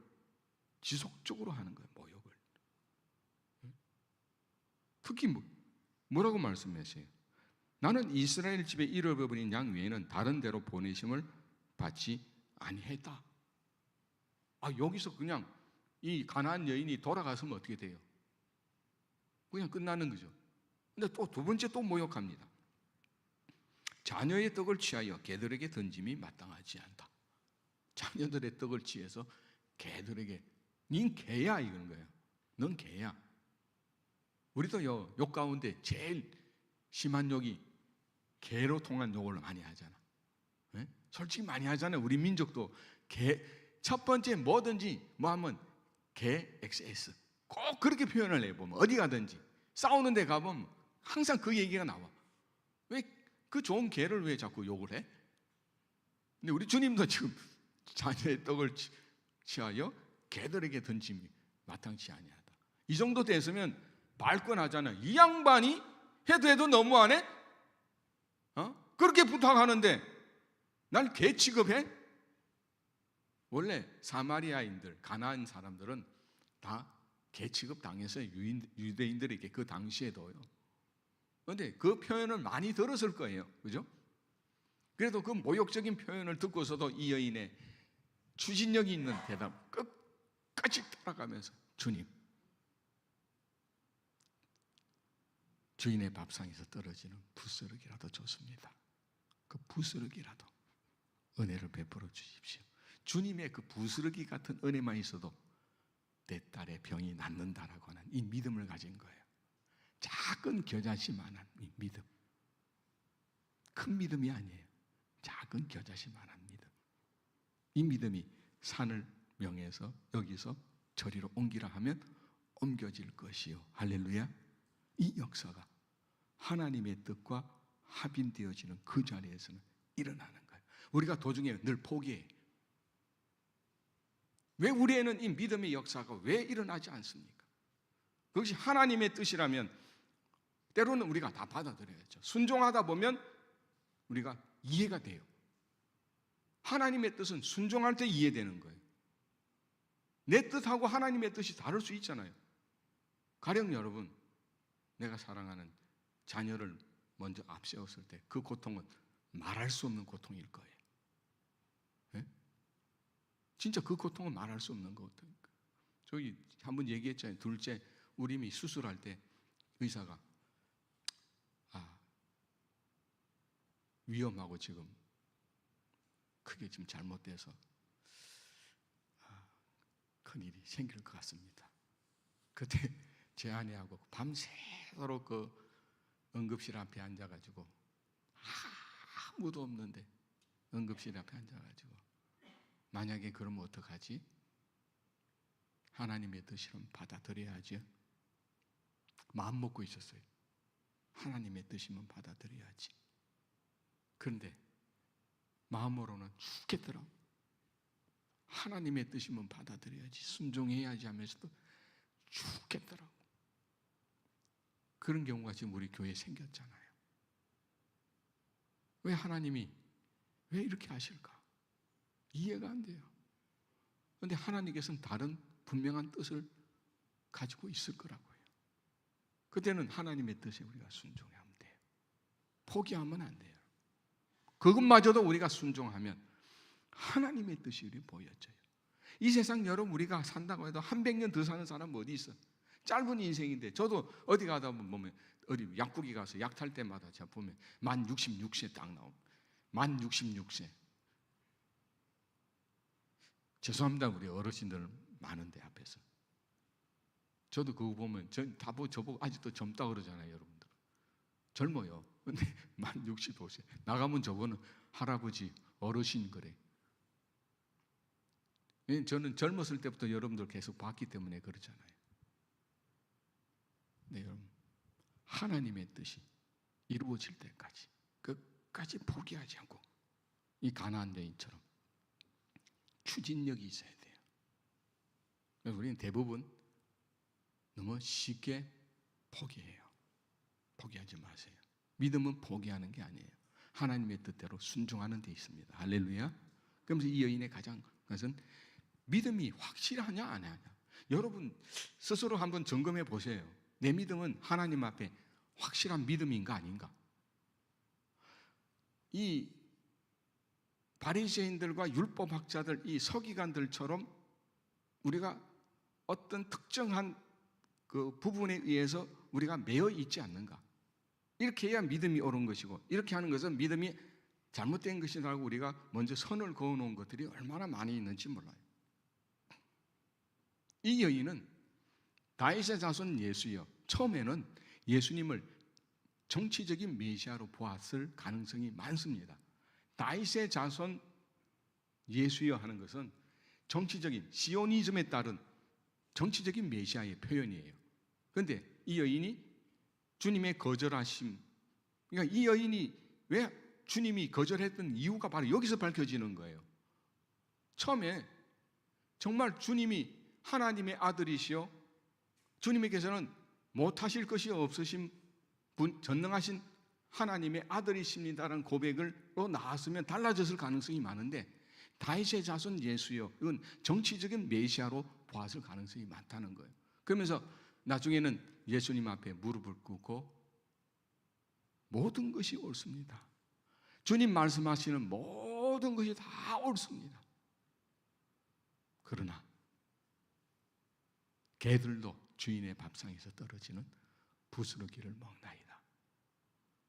지속적으로 하는 거예요. 모욕을. 특히 뭐라고 말씀하세요? 나는 이스라엘 집에 잃어버린 양 외에는 다른 데로 보내심을 받지 아니했다. 여기서 그냥 이 가나안 여인이 돌아갔으면 어떻게 돼요? 그냥 끝나는 거죠. 근데 또 두 번째 또 모욕합니다. 자녀의 떡을 취하여 개들에게 던짐이 마땅하지 않다. 자녀들의 떡을 취해서 개들에게, 닌 개야 이런 거예요. 넌 개야. 우리도 욕 가운데 제일 심한 욕이 개로 통한 욕을 많이 하잖아. 네? 솔직히 많이 하잖아요. 우리 민족도 개, 첫 번째 뭐든지 뭐 하면 개 XS 꼭 그렇게 표현을 해보면, 어디 가든지 싸우는 데 가보면 항상 그 얘기가 나와. 왜 그 좋은 개를 왜 자꾸 욕을 해? 근데 우리 주님도 지금 자녀의 떡을 취하여 개들에게 던짐이 마땅치 아니하다. 이 정도 됐으면 발끈하잖아. 이 양반이 해도 너무하네? 그렇게 부탁하는데 날 개 취급해? 원래 사마리아인들, 가나안 사람들은 다 개 취급 당해서 유대인들에게 그 당시에도요. 그런데 그 표현을 많이 들었을 거예요. 그죠? 그래도 그 모욕적인 표현을 듣고서도 이 여인의 추진력이 있는 대답 끝까지 따라가면서, 주님, 주인의 밥상에서 떨어지는 부스러기라도 좋습니다. 그 부스러기라도 은혜를 베풀어 주십시오. 주님의 그 부스러기 같은 은혜만 있어도 내 딸의 병이 낫는다라고 하는 이 믿음을 가진 거예요. 작은 겨자씨만한 이 믿음, 큰 믿음이 아니에요. 작은 겨자씨만한 믿음. 이 믿음이 산을 명해서 여기서 저리로 옮기라 하면 옮겨질 것이요. 할렐루야. 이 역사가 하나님의 뜻과 합인되어지는 그 자리에서는 일어나는 거예요. 우리가 도중에 늘 포기해. 왜 우리에는 이 믿음의 역사가 왜 일어나지 않습니까? 그것이 하나님의 뜻이라면 때로는 우리가 다 받아들여야죠. 순종하다 보면 우리가 이해가 돼요. 하나님의 뜻은 순종할 때 이해되는 거예요. 내 뜻하고 하나님의 뜻이 다를 수 있잖아요. 가령 여러분, 내가 사랑하는 자녀를 먼저 앞세웠을 때 그 고통은 말할 수 없는 고통일 거예요. 네? 진짜 그 고통은 말할 수 없는 고통일 거예요. 저기 한번 얘기했잖아요. 둘째 우림이 수술할 때 의사가 위험하고 지금 크게 지금 잘못돼서 큰일이 생길 것 같습니다. 그때 제 아내하고 밤새도록 그 응급실 앞에 앉아가지고 아무도 없는데 응급실 앞에 앉아가지고 만약에 그러면 어떡하지? 하나님의 뜻이면 받아들여야죠. 마음 먹고 있었어요. 하나님의 뜻이면 받아들여야지. 그런데 마음으로는 죽겠더라고. 하나님의 뜻이면 받아들여야지, 순종해야지 하면서도 죽겠더라고. 그런 경우가 지금 우리 교회에 생겼잖아요. 왜 하나님이 왜 이렇게 하실까? 이해가 안 돼요. 그런데 하나님께서는 다른 분명한 뜻을 가지고 있을 거라고요. 그때는 하나님의 뜻에 우리가 순종하면 돼요. 포기하면 안 돼요. 그것마저도 우리가 순종하면 하나님의 뜻이 우리 보여져요. 이 세상 여러분 우리가 산다고 해도 한 100년 더 사는 사람 어디 있어? 짧은 인생인데 저도 어디 가다 보면 어디 약국에 가서 약 탈 때마다 제가 보면 만 66세 딱 나옵니다. 만 66세. 죄송합니다. 우리 어르신들 많은데 앞에서. 저도 그거 보면 저보고 아직도 젊다 그러잖아요, 여러분들. 젊어요. 근데 만 65세. 나가면 저거는 할아버지, 어르신 그래. 저는 젊었을 때부터 여러분들 계속 봤기 때문에 그러잖아요. 네, 여러분. 하나님의 뜻이 이루어질 때까지 끝까지 포기하지 않고 이 가나안 여인처럼 추진력이 있어야 돼요. 우리는 대부분 너무 쉽게 포기해요. 포기하지 마세요. 믿음은 포기하는 게 아니에요. 하나님의 뜻대로 순종하는 데 있습니다. 할렐루야. 그러면서 이 여인의 가장 것은 믿음이 확실하냐 안 하냐. 여러분 스스로 한번 점검해 보세요. 내 믿음은 하나님 앞에 확실한 믿음인가 아닌가? 이 바리새인들과 율법학자들, 이 서기관들처럼 우리가 어떤 특정한 그 부분에 의해서 우리가 매여 있지 않는가? 이렇게 해야 믿음이 옳은 것이고, 이렇게 하는 것은 믿음이 잘못된 것이라고 우리가 먼저 선을 그어놓은 것들이 얼마나 많이 있는지 몰라요. 이 여인은 다윗의 자손 예수여, 처음에는 예수님을 정치적인 메시아로 보았을 가능성이 많습니다. 다윗의 자손 예수여 하는 것은 정치적인 시오니즘에 따른 정치적인 메시아의 표현이에요. 그런데 이 여인이 주님의 거절하심, 그러니까 이 여인이 왜 주님이 거절했던 이유가 바로 여기서 밝혀지는 거예요. 처음에 정말 주님이 하나님의 아들이시요 주님께서는 못하실 것이 없으신 분, 전능하신 하나님의 아들이십니다라는 고백으로 나왔으면 달라졌을 가능성이 많은데, 다윗의 자손 예수여, 이건 정치적인 메시아로 보았을 가능성이 많다는 거예요. 그러면서 나중에는 예수님 앞에 무릎을 꿇고 모든 것이 옳습니다. 주님 말씀하시는 모든 것이 다 옳습니다. 그러나 개들도 주인의 밥상에서 떨어지는 부스러기를 먹나이다.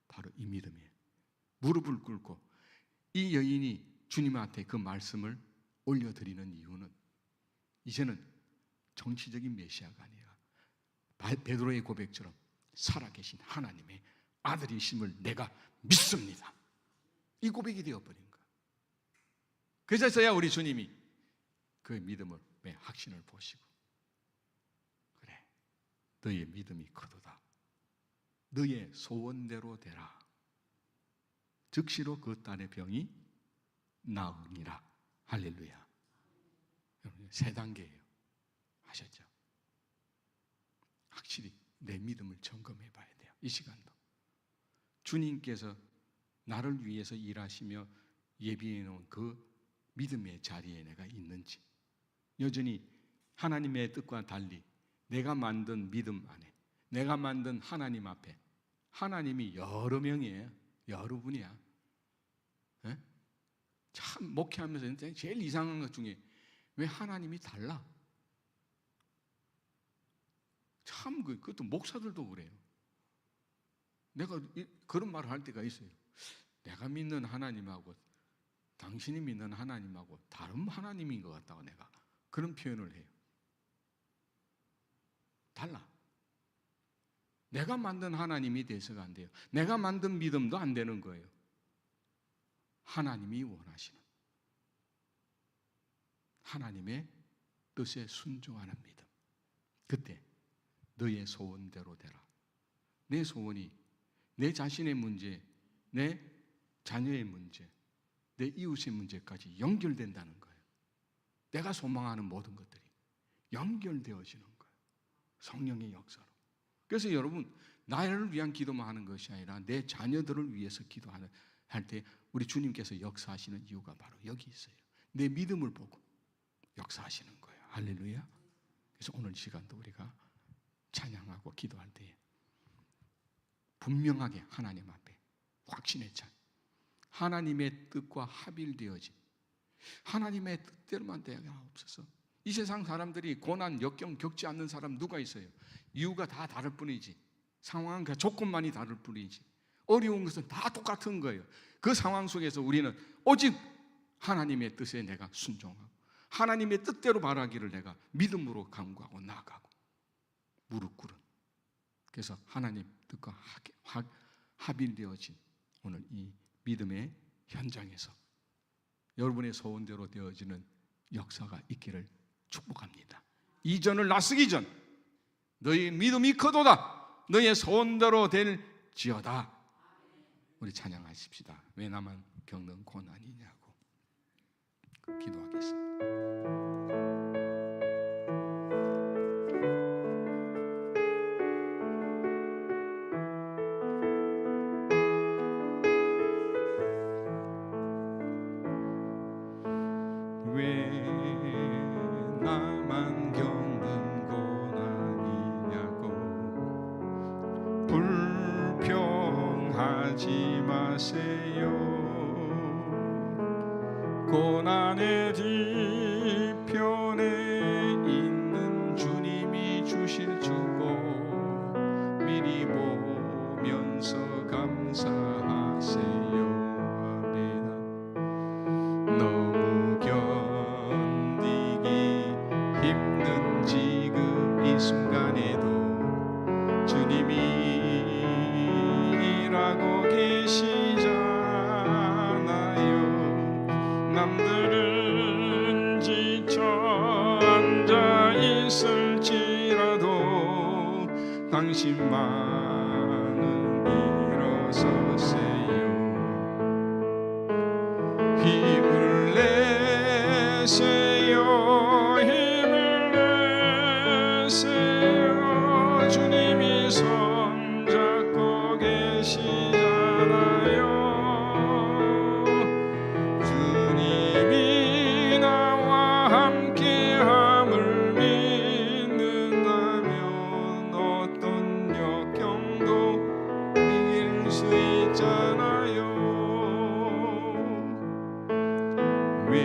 바로 이 믿음이에요. 무릎을 꿇고 이 여인이 주님한테 그 말씀을 올려드리는 이유는 이제는 정치적인 메시아가 아니라 베드로의 고백처럼 살아계신 하나님의 아들이심을 내가 믿습니다. 이 고백이 되어버린 거예요. 그제서야 우리 주님이 그 믿음을 확신을 보시고, 그래, 너의 믿음이 크도다. 너의 소원대로 되라. 즉시로 그 딸의 병이 나으니라. 할렐루야. 여러분, 세 단계예요. 아셨죠? 확실히 내 믿음을 점검해 봐야 돼요. 이 시간도 주님께서 나를 위해서 일하시며 예비해 놓은 그 믿음의 자리에 내가 있는지, 여전히 하나님의 뜻과 달리 내가 만든 믿음 안에, 내가 만든 하나님 앞에, 하나님이 여러 명이에요. 여러 분이야. 에? 참 목회하면서 제일 이상한 것 중에 왜 하나님이 달라? 참 그것도 목사들도 그래요. 내가 그런 말을 할 때가 있어요. 내가 믿는 하나님하고 당신이 믿는 하나님하고 다른 하나님인 것 같다고 내가 그런 표현을 해요. 달라. 내가 만든 하나님이 돼서가 안 돼요. 내가 만든 믿음도 안 되는 거예요. 하나님이 원하시는 하나님의 뜻에 순종하는 믿음. 그때 너의 소원대로 되라. 내 소원이 내 자신의 문제, 내 자녀의 문제, 내 이웃의 문제까지 연결된다는 거예요. 내가 소망하는 모든 것들이 연결되어지는 거예요. 성령의 역사로. 그래서 여러분, 나를 위한 기도만 하는 것이 아니라 내 자녀들을 위해서 기도할 때 우리 주님께서 역사하시는 이유가 바로 여기 있어요. 내 믿음을 보고 역사하시는 거예요. 할렐루야. 그래서 오늘 시간도 우리가 찬양하고 기도할 때에 분명하게 하나님 앞에 확신의 찬, 하나님의 뜻과 합일되어진 하나님의 뜻대로만 되옵소서. 이 세상 사람들이 고난, 역경 겪지 않는 사람 누가 있어요? 이유가 다 다를 뿐이지, 상황, 조건만이 다를 뿐이지, 어려운 것은 다 똑같은 거예요. 그 상황 속에서 우리는 오직 하나님의 뜻에 내가 순종하고 하나님의 뜻대로 바라기를 내가 믿음으로 간구하고 나아가고 무릎 꿇은, 그래서 하나님 뜻과 합일되어진 오늘 이 믿음의 현장에서 여러분의 소원대로 되어지는 역사가 있기를 축복합니다. 이전을 나서기 전 너희 믿음이 크도다, 너희의 소원대로 될지어다. 우리 찬양하십시다. 왜 나만 겪는 고난이냐고 기도하겠습니다. 왜 나만 겪는 고난이냐고 불평하지 마세요. 고난의 뒤편에 있는 주님이 주실 주고 미리 보면서 감사하세요. 아멘. 너무 견디기 힘든 지금 이 순간에도 주님이 일하고 계시잖아요. 남들은 지쳐 앉아 있을지라도 당신만은 일어서세요. 힘을 내세요. 힘을 내세요. 주님이 손잡고 계시잖아요. 주님이 나와 함께함을 믿는다면 어떤 역경도 이길 수 있잖아요. 왜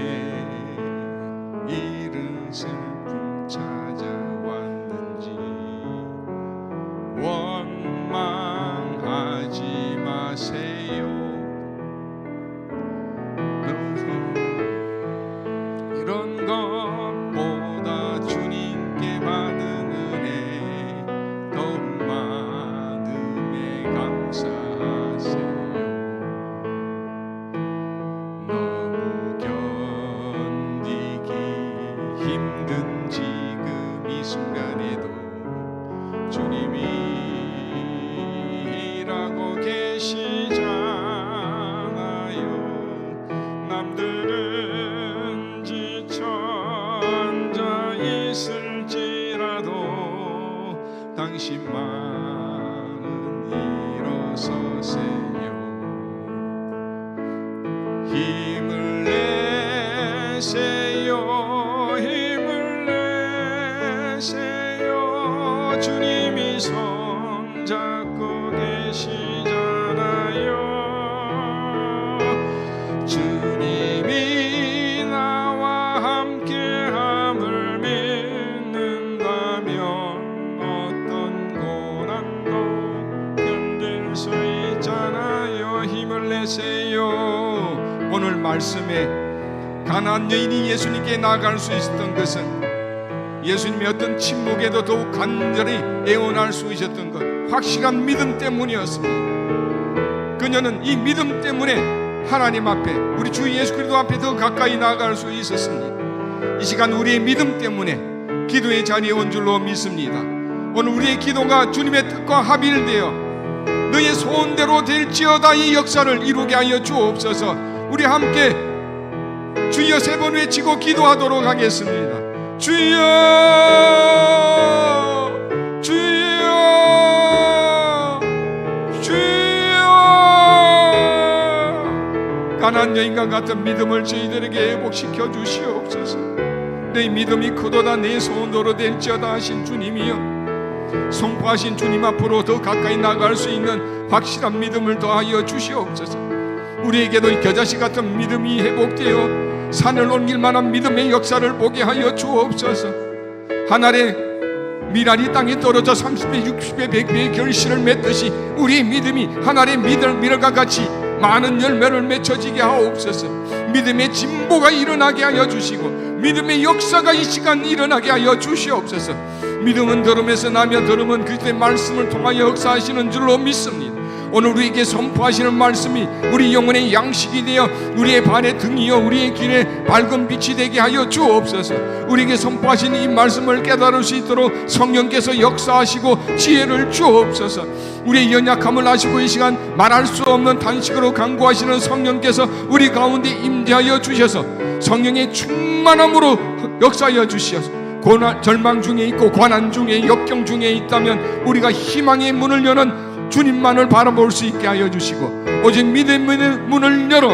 이른 슬픔 찾아왔는지 원망하지 마세요. 이런 것보다 주님께 받은 은혜 더욱 많음에 감사하세요. 너무 견디기 힘든 지금 이 순간에도 주님이 일하고 계시잖아요. 남들은 지쳐 앉아 있을지라도 당신만은 일어서세요. 힘을 내세요. 힘을 내세요. 주님이 손잡고 계시잖아요. 주님이 나와 함께함을 믿는다면 어떤 고난도 견딜 수 있잖아요. 힘을 내세요. 오늘 말씀에 가나안 여인이 예수님께 나아갈 수 있었던 것은 예수님의 어떤 침묵에도 더욱 간절히 애원할 수 있었던 것, 확실한 믿음 때문이었습니다. 그녀는 이 믿음 때문에 하나님 앞에, 우리 주 예수 그리스도 앞에 더 가까이 나아갈 수 있었습니다. 이 시간 우리의 믿음 때문에 기도의 자리에 온 줄로 믿습니다. 오늘 우리의 기도가 주님의 뜻과 합일되어 너의 소원대로 될지어다 이 역사를 이루게 하여 주옵소서. 우리 함께 주여 3번 외치고 기도하도록 하겠습니다. 주여, 주여, 주여. 가나안 여인과 같은 믿음을 저희들에게 회복시켜 주시옵소서. 내 믿음이 크도다 내 소원대로 될지어다 하신 주님이여, 선포하신 주님 앞으로 더 가까이 나갈 수 있는 확실한 믿음을 더하여 주시옵소서. 우리에게도 겨자씨 같은 믿음이 회복되어 산을 옮길 만한 믿음의 역사를 보게 하여 주옵소서. 한 알의 밀알이 땅에 떨어져 30배, 60배, 100배의 결실을 맺듯이 우리의 믿음이 한 알의 밀알과 같이 많은 열매를 맺혀지게 하옵소서. 믿음의 진보가 일어나게 하여 주시고 믿음의 역사가 이 시간 일어나게 하여 주시옵소서. 믿음은 들음에서 나며 들음은 그리스도의 말씀을 통하여 역사하시는 줄로 믿습니다. 오늘 우리에게 선포하시는 말씀이 우리 영혼의 양식이 되어 우리의 발의 등이요 우리의 길에 밝은 빛이 되게 하여 주옵소서. 우리에게 선포하신 이 말씀을 깨달을 수 있도록 성령께서 역사하시고 지혜를 주옵소서. 우리의 연약함을 아시고 이 시간 말할 수 없는 탄식으로 간구하시는 성령께서 우리 가운데 임재하여 주셔서 성령의 충만함으로 역사하여 주시옵소서. 고난, 절망 중에 있고 고난 중에 역경 중에 있다면 우리가 희망의 문을 여는 주님만을 바라볼 수 있게 하여 주시고 오직 믿음의 문을 열어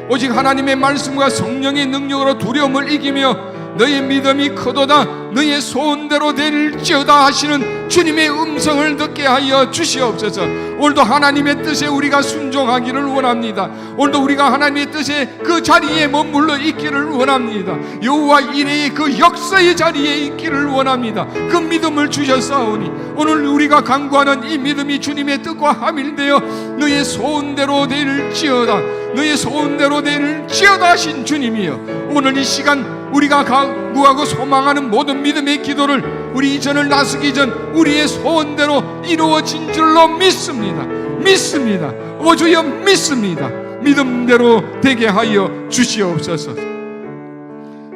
오직 하나님의 말씀과 성령의 능력으로 두려움을 이기며 너의 믿음이 크도다 너의 소원대로 될지어다 하시는 주님의 음성을 듣게 하여 주시옵소서. 오늘도 하나님의 뜻에 우리가 순종하기를 원합니다. 오늘도 우리가 하나님의 뜻에 그 자리에 머물러 있기를 원합니다. 여호와 이레의 그 역사의 자리에 있기를 원합니다. 그 믿음을 주셨사오니 오늘 우리가 간구하는 이 믿음이 주님의 뜻과 함일되어 너의 소원대로 될지어다 너의 소원대로 될지어다 하신 주님이여, 오늘 이 시간 우리가 간구하고 소망하는 모든 믿음의 기도를 우리 이전을 나서기 전 우리의 소원대로 이루어진 줄로 믿습니다. 믿습니다. 오 주여 믿습니다. 믿음대로 되게 하여 주시옵소서.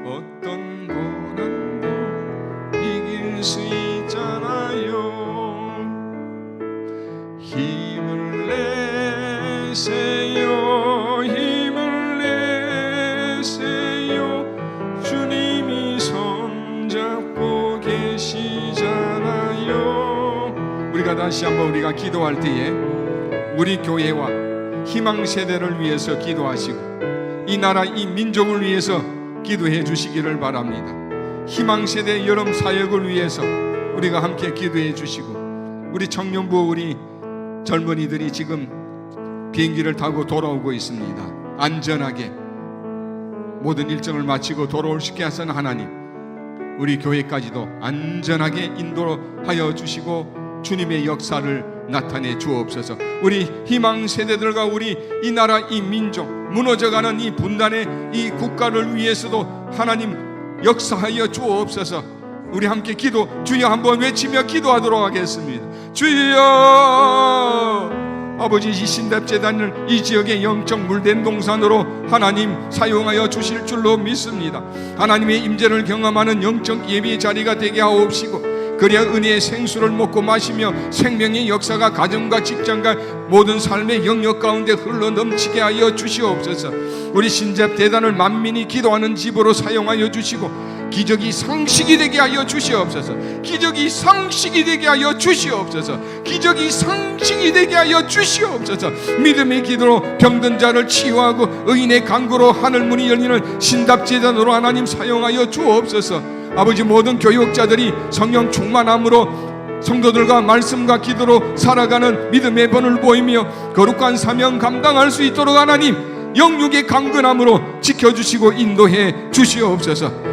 어떤 고난도 이길 수 있잖아요. 힘을 내세요. 힘을 내세요. 주님이 손잡고 계시잖아요. 우리가 다시 한번 우리가 기도할 때에 우리 교회와 희망 세대를 위해서 기도하시고 이 나라 이 민족을 위해서 기도해 주시기를 바랍니다. 희망 세대 여름 사역을 위해서 우리가 함께 기도해 주시고 우리 청년부 우리 젊은이들이 지금 비행기를 타고 돌아오고 있습니다. 안전하게 모든 일정을 마치고 돌아올 수 있게 하시는 하나님, 우리 교회까지도 안전하게 인도하여 주시고 주님의 역사를 나타내 주옵소서. 우리 희망 세대들과 우리 이 나라 이 민족 무너져가는 이 분단의 이 국가를 위해서도 하나님 역사하여 주옵소서. 우리 함께 기도 주여 한번 외치며 기도하도록 하겠습니다. 주여, 아버지 이 신답재단을 이 지역의 영적 물된 동산으로 하나님 사용하여 주실 줄로 믿습니다. 하나님의 임재를 경험하는 영적 예배의 자리가 되게 하옵시고 그래야 은혜의 생수를 먹고 마시며 생명의 역사가 가정과 직장과 모든 삶의 영역 가운데 흘러 넘치게 하여 주시옵소서. 우리 신잡대단을 만민이 기도하는 집으로 사용하여 주시고 기적이 상식이 되게 하여 주시옵소서. 기적이 상식이 되게 하여 주시옵소서. 기적이 상식이 되게 하여 주시옵소서. 믿음의 기도로 병든 자를 치유하고 의인의 간구로 하늘문이 열리는 신답재단으로 하나님 사용하여 주옵소서. 아버지 모든 교육자들이 성령 충만함으로 성도들과 말씀과 기도로 살아가는 믿음의 본을 보이며 거룩한 사명 감당할 수 있도록 하나님 영육의 강건함으로 지켜주시고 인도해 주시옵소서.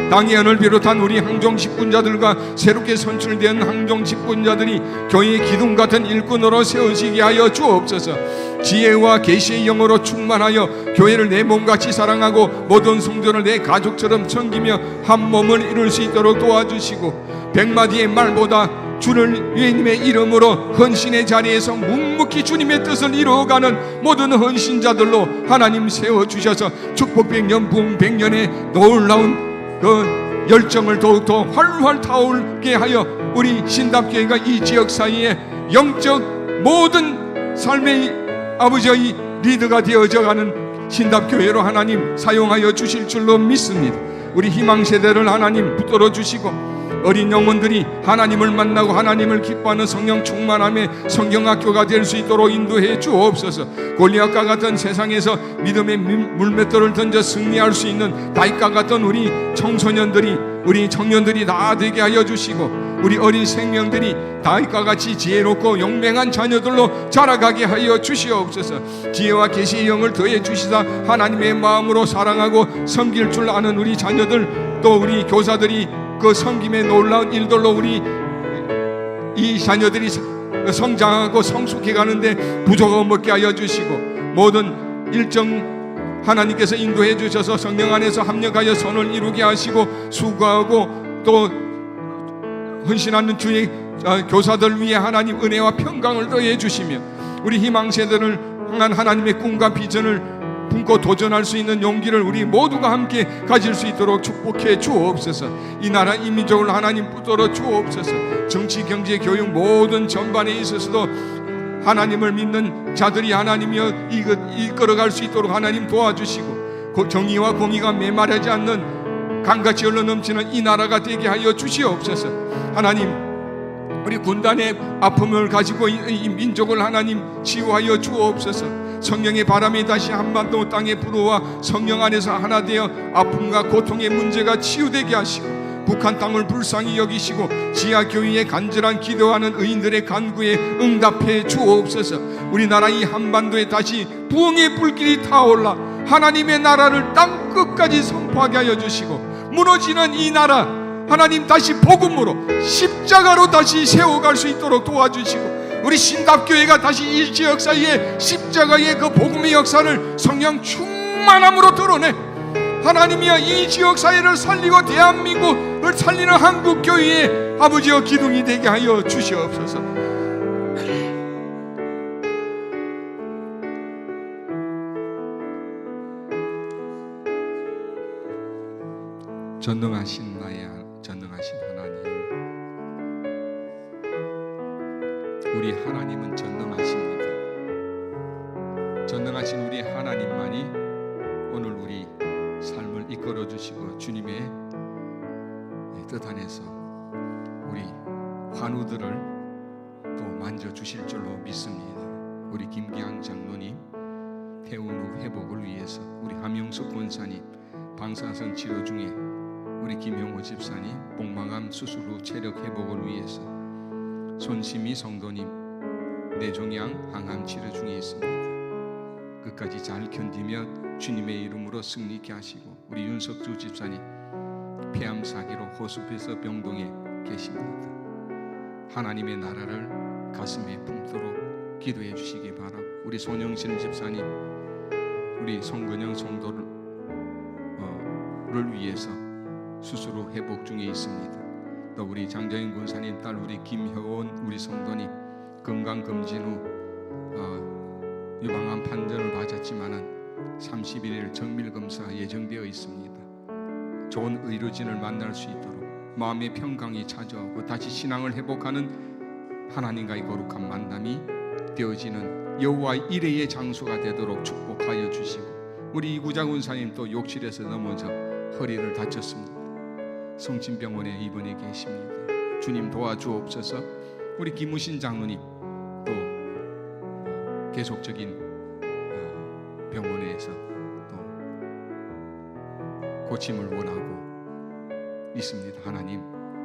당예언을 비롯한 우리 항종 직분자들과 새롭게 선출된 항종 직분자들이 교회의 기둥 같은 일꾼으로 세워지게 하여 주옵소서. 지혜와 계시의 영으로 충만하여 교회를 내 몸같이 사랑하고 모든 성도를 내 가족처럼 섬기며 한 몸을 이룰 수 있도록 도와주시고 백마디의 말보다 주를 예수님의 이름으로 헌신의 자리에서 묵묵히 주님의 뜻을 이루어가는 모든 헌신자들로 하나님 세워주셔서 축복 100년 부흥 100년의 놀라운 그 열정을 더욱더 활활 타오르게 하여 우리 신답교회가 이 지역 사이에 영적 모든 삶의 아버지의 리더가 되어져가는 신답교회로 하나님 사용하여 주실 줄로 믿습니다. 우리 희망세대를 하나님 붙들어 주시고 어린 영혼들이 하나님을 만나고 하나님을 기뻐하는 성령 충만함의 성경학교가 될 수 있도록 인도해 주옵소서. 골리앗과 같은 세상에서 믿음의 물맷돌을 던져 승리할 수 있는 다윗과 같은 우리 청소년들이, 우리 청년들이 다 되게 하여 주시고, 우리 어린 생명들이 다윗과 같이 지혜롭고 용맹한 자녀들로 자라가게 하여 주시옵소서. 지혜와 계시의 영을 더해 주시사 하나님의 마음으로 사랑하고 섬길 줄 아는 우리 자녀들, 또 우리 교사들이 그 섬김의 놀라운 일들로 우리 이 자녀들이 성장하고 성숙해 가는데 부족 없게 하여 주시고, 모든 일정 하나님께서 인도해 주셔서 성령 안에서 합력하여 선을 이루게 하시고, 수고하고 또 헌신하는 주의 교사들 위해 하나님 은혜와 평강을 더해 주시며, 우리 희망세대를 향한 하나님의 꿈과 비전을 품고 도전할 수 있는 용기를 우리 모두가 함께 가질 수 있도록 축복해 주옵소서. 이 나라 이 민족을 하나님 붙들어 주옵소서. 정치, 경제, 교육 모든 전반에 있어서도 하나님을 믿는 자들이 하나님이여 이끌어갈 수 있도록 하나님 도와주시고, 정의와 공의가 메마르지 않는 강같이 흘러 넘치는 이 나라가 되게 하여 주시옵소서. 하나님, 우리 군단의 아픔을 가지고 이 민족을 하나님 치유하여 주옵소서. 성령의 바람이 다시 한반도 땅에 불어와 성령 안에서 하나 되어 아픔과 고통의 문제가 치유되게 하시고, 북한 땅을 불쌍히 여기시고 지하 교회에 간절한 기도하는 의인들의 간구에 응답해 주옵소서. 우리나라 이 한반도에 다시 부흥의 불길이 타올라 하나님의 나라를 땅 끝까지 선포하게 하여 주시고, 무너지는 이 나라 하나님 다시 복음으로 십자가로 다시 세워갈 수 있도록 도와주시고, 우리 신답교회가 다시 이 지역 사이에 십자가의 그 복음의 역사를 성령 충만함으로 드러내 하나님이여 이 지역 사회를 살리고 대한민국을 살리는 한국교회의 아버지여 기둥이 되게 하여 주시옵소서. 전능하신 나의 전능하신 하나님, 우리 하나님은 전능하십니다. 전능하신 우리 하나님만이 오늘 우리 삶을 이끌어 주시고 주님의 뜻 안에서 우리 환우들을 또 만져 주실 줄로 믿습니다. 우리 김기양 장로님 퇴원 후 회복을 위해서, 우리 함영숙 권사님 방사선 치료 중에, 우리 김용호 집사님 복막암 수술 후 체력 회복을 위해서, 손심희 성도님 뇌종양 항암 치료 중에 있습니다. 끝까지 잘 견디며 주님의 이름으로 승리케 하시고, 우리 윤석주 집사님 폐암 사기로 호스피스 병동에 계십니다. 하나님의 나라를 가슴에 품도록 기도해 주시기 바라고, 우리 손영신 집사님 우리 송근영 성도를 위해서 수술 후 회복 중에 있습니다. 또 우리 장정인 군사님 딸 우리 김효원 우리 성도님 건강검진 후 유방암 판정을 받았지만은 31일 정밀검사 예정되어 있습니다. 좋은 의료진을 만날 수 있도록 마음의 평강이 찾아오고 다시 신앙을 회복하는 하나님과의 거룩한 만남이 되어지는 여호와의 일회의 장소가 되도록 축복하여 주시고, 우리 이구자 군사님 또 욕실에서 넘어져 허리를 다쳤습니다. 성진병원에 입원해 계십니다. 주님 도와주옵소서. 우리 김우신 장로님 또 계속적인 병원에서 또 고침을 원하고 있습니다. 하나님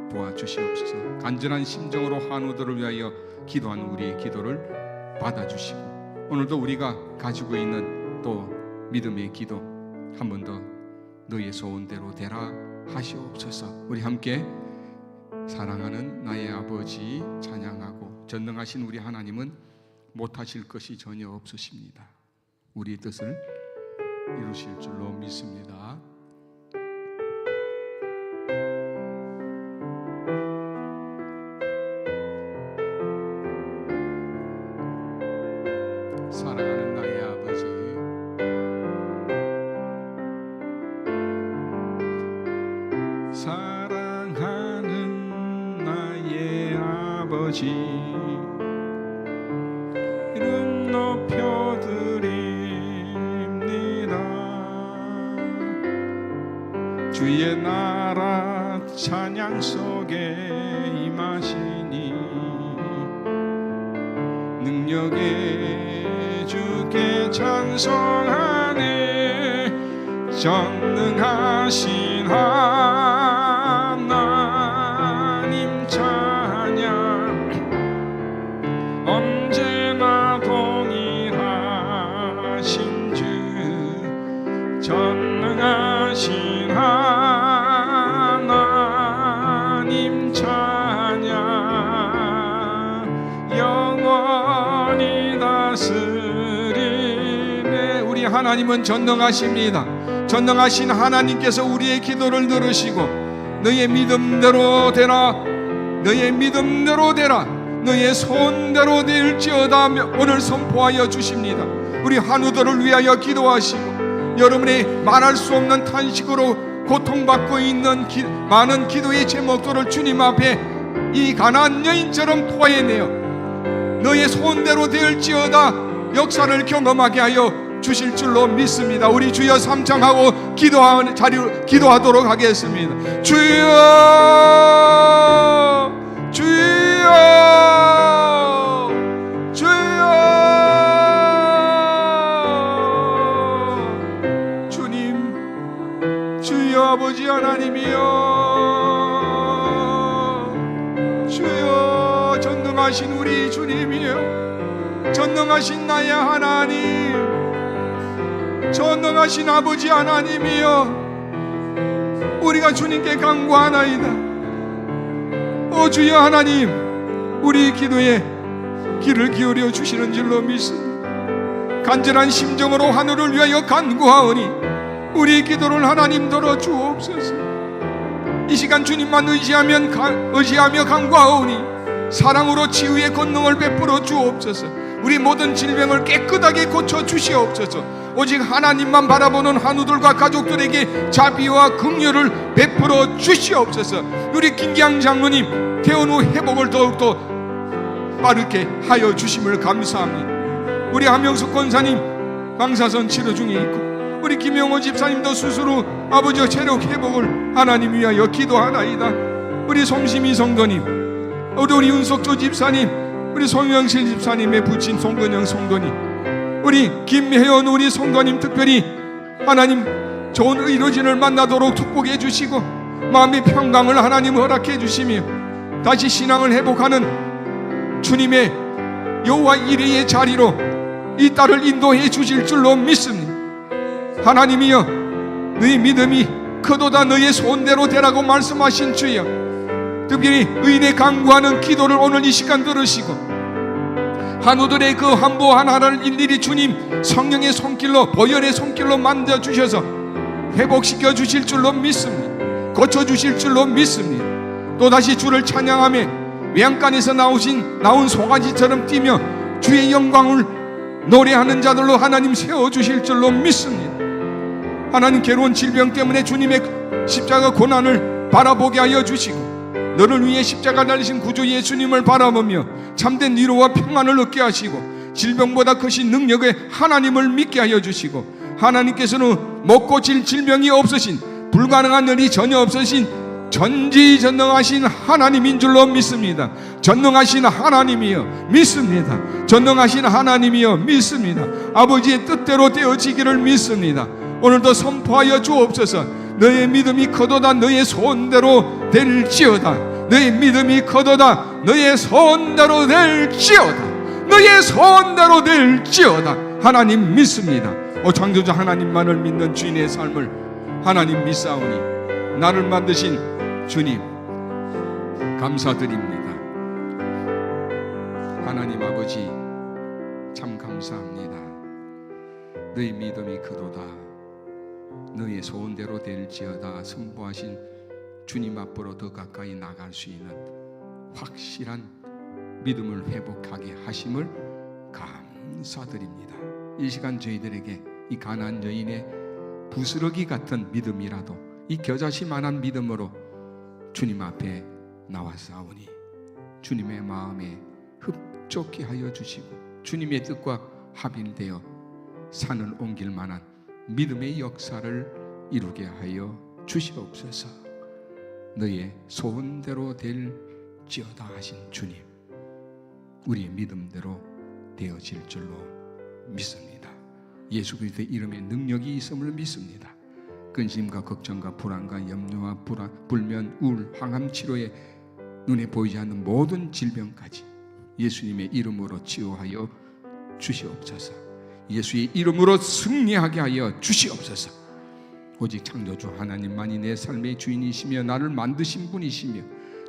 도와주시옵소서. 간절한 심정으로 환우들을 위하여 기도하는 우리의 기도를 받아주시고, 오늘도 우리가 가지고 있는 또 믿음의 기도 한 번 더 너의 소원대로 되라 하시옵소서. 우리 함께 사랑하는 나의 아버지 찬양하고, 전능하신 우리 하나님은 못하실 것이 전혀 없으십니다. 우리의 뜻을 이루실 줄로 믿습니다. 사랑하는 나의 아버지, 사랑하는 나의 아버지, 이름 높여드립니다. 주의 나라 찬양 속에 임하시니 능력의 주께 찬송하네. 전능하신 하나님 찬양 언제나 동일하신 주 전능하신 하나님 찬양 영원히 다스리네. 우리 하나님은 전능하십니다. 전능하신 하나님께서 우리의 기도를 들으시고 너의 믿음대로 되라, 너의 믿음대로 되라, 너의 손대로 될지어다 오늘 선포하여 주십니다. 우리 한우들을 위하여 기도하시고 여러분의 말할 수 없는 탄식으로 고통받고 있는 많은 기도의 제목들을 주님 앞에 이 가나안 여인처럼 토해내어 너의 손대로 될지어다 역사를 경험하게 하여 주실 줄로 믿습니다. 우리 주여 삼창하고 기도하도록 하겠습니다. 주여, 주여, 주여. 주님, 주여 아버지 하나님이여, 주여 전능하신 우리 주님이여, 전능하신 나의 하나님, 전능하신 아버지 하나님이여, 우리가 주님께 간구하나이다. 오 주여 하나님, 우리 기도에 귀를 기울여 주시는 줄로 믿습니다. 간절한 심정으로 하늘을 위하여 간구하오니 우리 기도를 하나님 들어 주옵소서. 이 시간 주님만 의지하며 간구하오니 사랑으로 치유의 권능을 베풀어 주옵소서. 우리 모든 질병을 깨끗하게 고쳐 주시옵소서. 오직 하나님만 바라보는 한우들과 가족들에게 자비와 긍휼을 베풀어 주시옵소서. 우리 김기양 장로님 퇴원 후 회복을 더욱더 빠르게 하여 주심을 감사합니다. 우리 한명숙 권사님 방사선 치료 중에 있고 우리 김영호 집사님도 수술 후 아버지의 체력 회복을 하나님 위하여 기도하나이다. 우리 송심희 성도님, 우리 윤석조 집사님, 우리 송영실 집사님의 부친 송근영 성도님, 우리 김혜연 우리 성도님 특별히 하나님 좋은 의료진을 만나도록 축복해 주시고 마음의 평강을 하나님 허락해 주시며 다시 신앙을 회복하는 주님의 여호와 이레의 자리로 이 딸을 인도해 주실 줄로 믿습니다. 하나님이여, 너희 믿음이 크도다 너의 손대로 되라고 말씀하신 주여, 특별히 의인의 간구하는 기도를 오늘 이 시간 들으시고 한우들의 그 한보 하나를 일일이 주님 성령의 손길로 보혈의 손길로 만져주셔서 회복시켜 주실 줄로 믿습니다. 고쳐주실 줄로 믿습니다. 또다시 주를 찬양하며 외양간에서 나온 송아지처럼 뛰며 주의 영광을 노래하는 자들로 하나님 세워주실 줄로 믿습니다. 하나님 괴로운 질병 때문에 주님의 십자가 고난을 바라보게 하여 주시고 너를 위해 십자가 달리신 구주 예수님을 바라보며 참된 위로와 평안을 얻게 하시고 질병보다 크신 능력의 하나님을 믿게 하여 주시고 하나님께서는 못 고칠 질병이 없으신 불가능한 일이 전혀 없으신 전지전능하신 하나님인 줄로 믿습니다. 전능하신 하나님이여 믿습니다. 전능하신 하나님이여 믿습니다. 아버지의 뜻대로 되어지기를 믿습니다. 오늘도 선포하여 주옵소서. 너의 믿음이 커도다 너의 손대로 될지어다. 너의 믿음이 커도다 너의 손대로 될지어다. 너의 손대로 될지어다. 하나님 믿습니다. 오 창조주 하나님만을 믿는 주인의 삶을 하나님 믿사오니 나를 만드신 주님 감사드립니다. 하나님 아버지 참 감사합니다. 너의 믿음이 크도다 너의 소원대로 될지어다 선포하신 주님 앞으로 더 가까이 나갈 수 있는 확실한 믿음을 회복하게 하심을 감사드립니다. 이 시간 저희들에게 이 가나안 여인의 부스러기 같은 믿음이라도 이 겨자씨만한 믿음으로 주님 앞에 나와싸우니 주님의 마음에 흡족케 하여 주시고 주님의 뜻과 합일되어 산을 옮길 만한 믿음의 역사를 이루게 하여 주시옵소서. 너의 소원대로 될지어다 하신 주님, 우리의 믿음대로 되어질 줄로 믿습니다. 예수 그리스도의 이름에 능력이 있음을 믿습니다. 근심과 걱정과 불안과 염려와 불면, 우울, 항암 치료에 눈에 보이지 않는 모든 질병까지 예수님의 이름으로 치유하여 주시옵소서. 예수의 이름으로 승리하게 하여 주시옵소서. 오직 창조주 하나님만이 내 삶의 주인이시며 나를 만드신 분이시며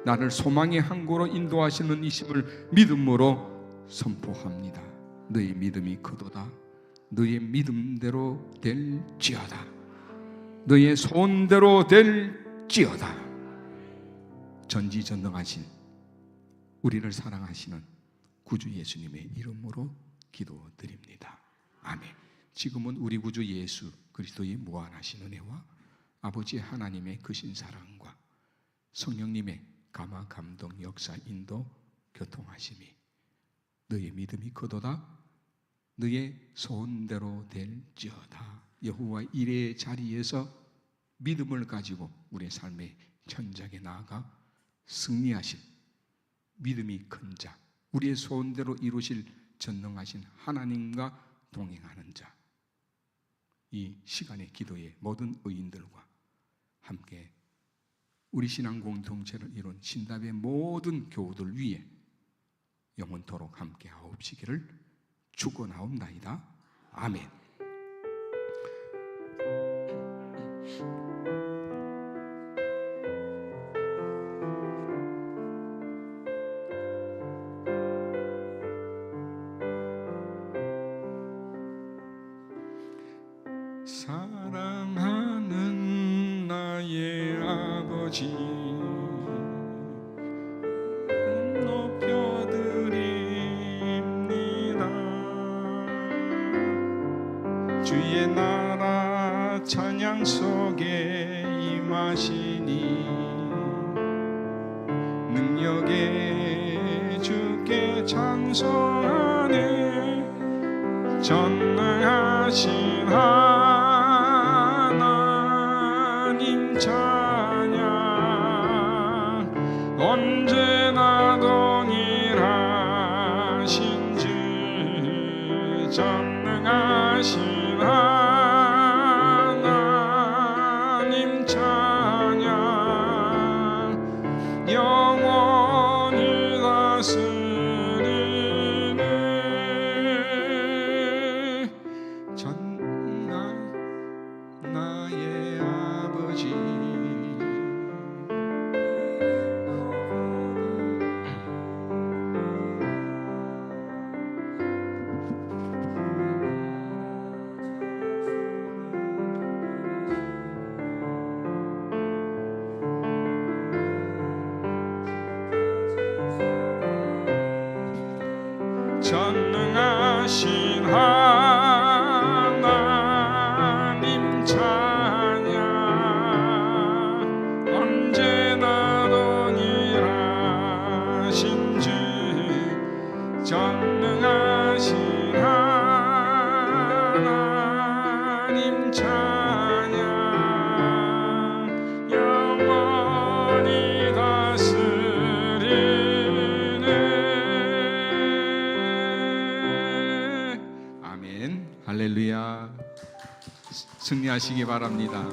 나를 소망의 항구로 인도하시는 이심을 믿음으로 선포합니다. 너의 믿음이 크도다. 너의 믿음대로 될지어다. 너의 소원대로 될지어다. 전지전능하신 우리를 사랑하시는 구주 예수님의 이름으로 기도드립니다. 아멘. 지금은 우리 구주 예수 그리스도의 무한하신 은혜와 아버지 하나님의 크신 사랑과 성령님의 감화 감동 역사 인도 교통하심이 너의 믿음이 크도다. 너의 소원대로 될지어다. 여호와 이레의 자리에서 믿음을 가지고 우리의 삶의 현장에 나아가 승리하신 믿음이 큰 자, 우리의 소원대로 이루실 전능하신 하나님과 동행하는 자, 이 시간의 기도의 모든 의인들과 함께 우리 신앙 공동체를 이룬 신답의 모든 교우들 위해 영원토록 함께 하옵시기를 축원하옵나이다. 아멘. 사랑하는 나의 아버지 높여드립니다. 주의 나라 찬양 속에 임하시니 능력에 주께 찬송하네. 전능하신 하나님 찬양 언제나 동일하신 주 전능하신 하나님 찬양 영원히 다스리네. 전능한 나의 아버지 전능하신 하나님 찬양 언제나 동일하신 주 전능하신 하나님 찬양 영원히 다스리네. 아멘. 할렐루야. 승리하시기 바랍니다.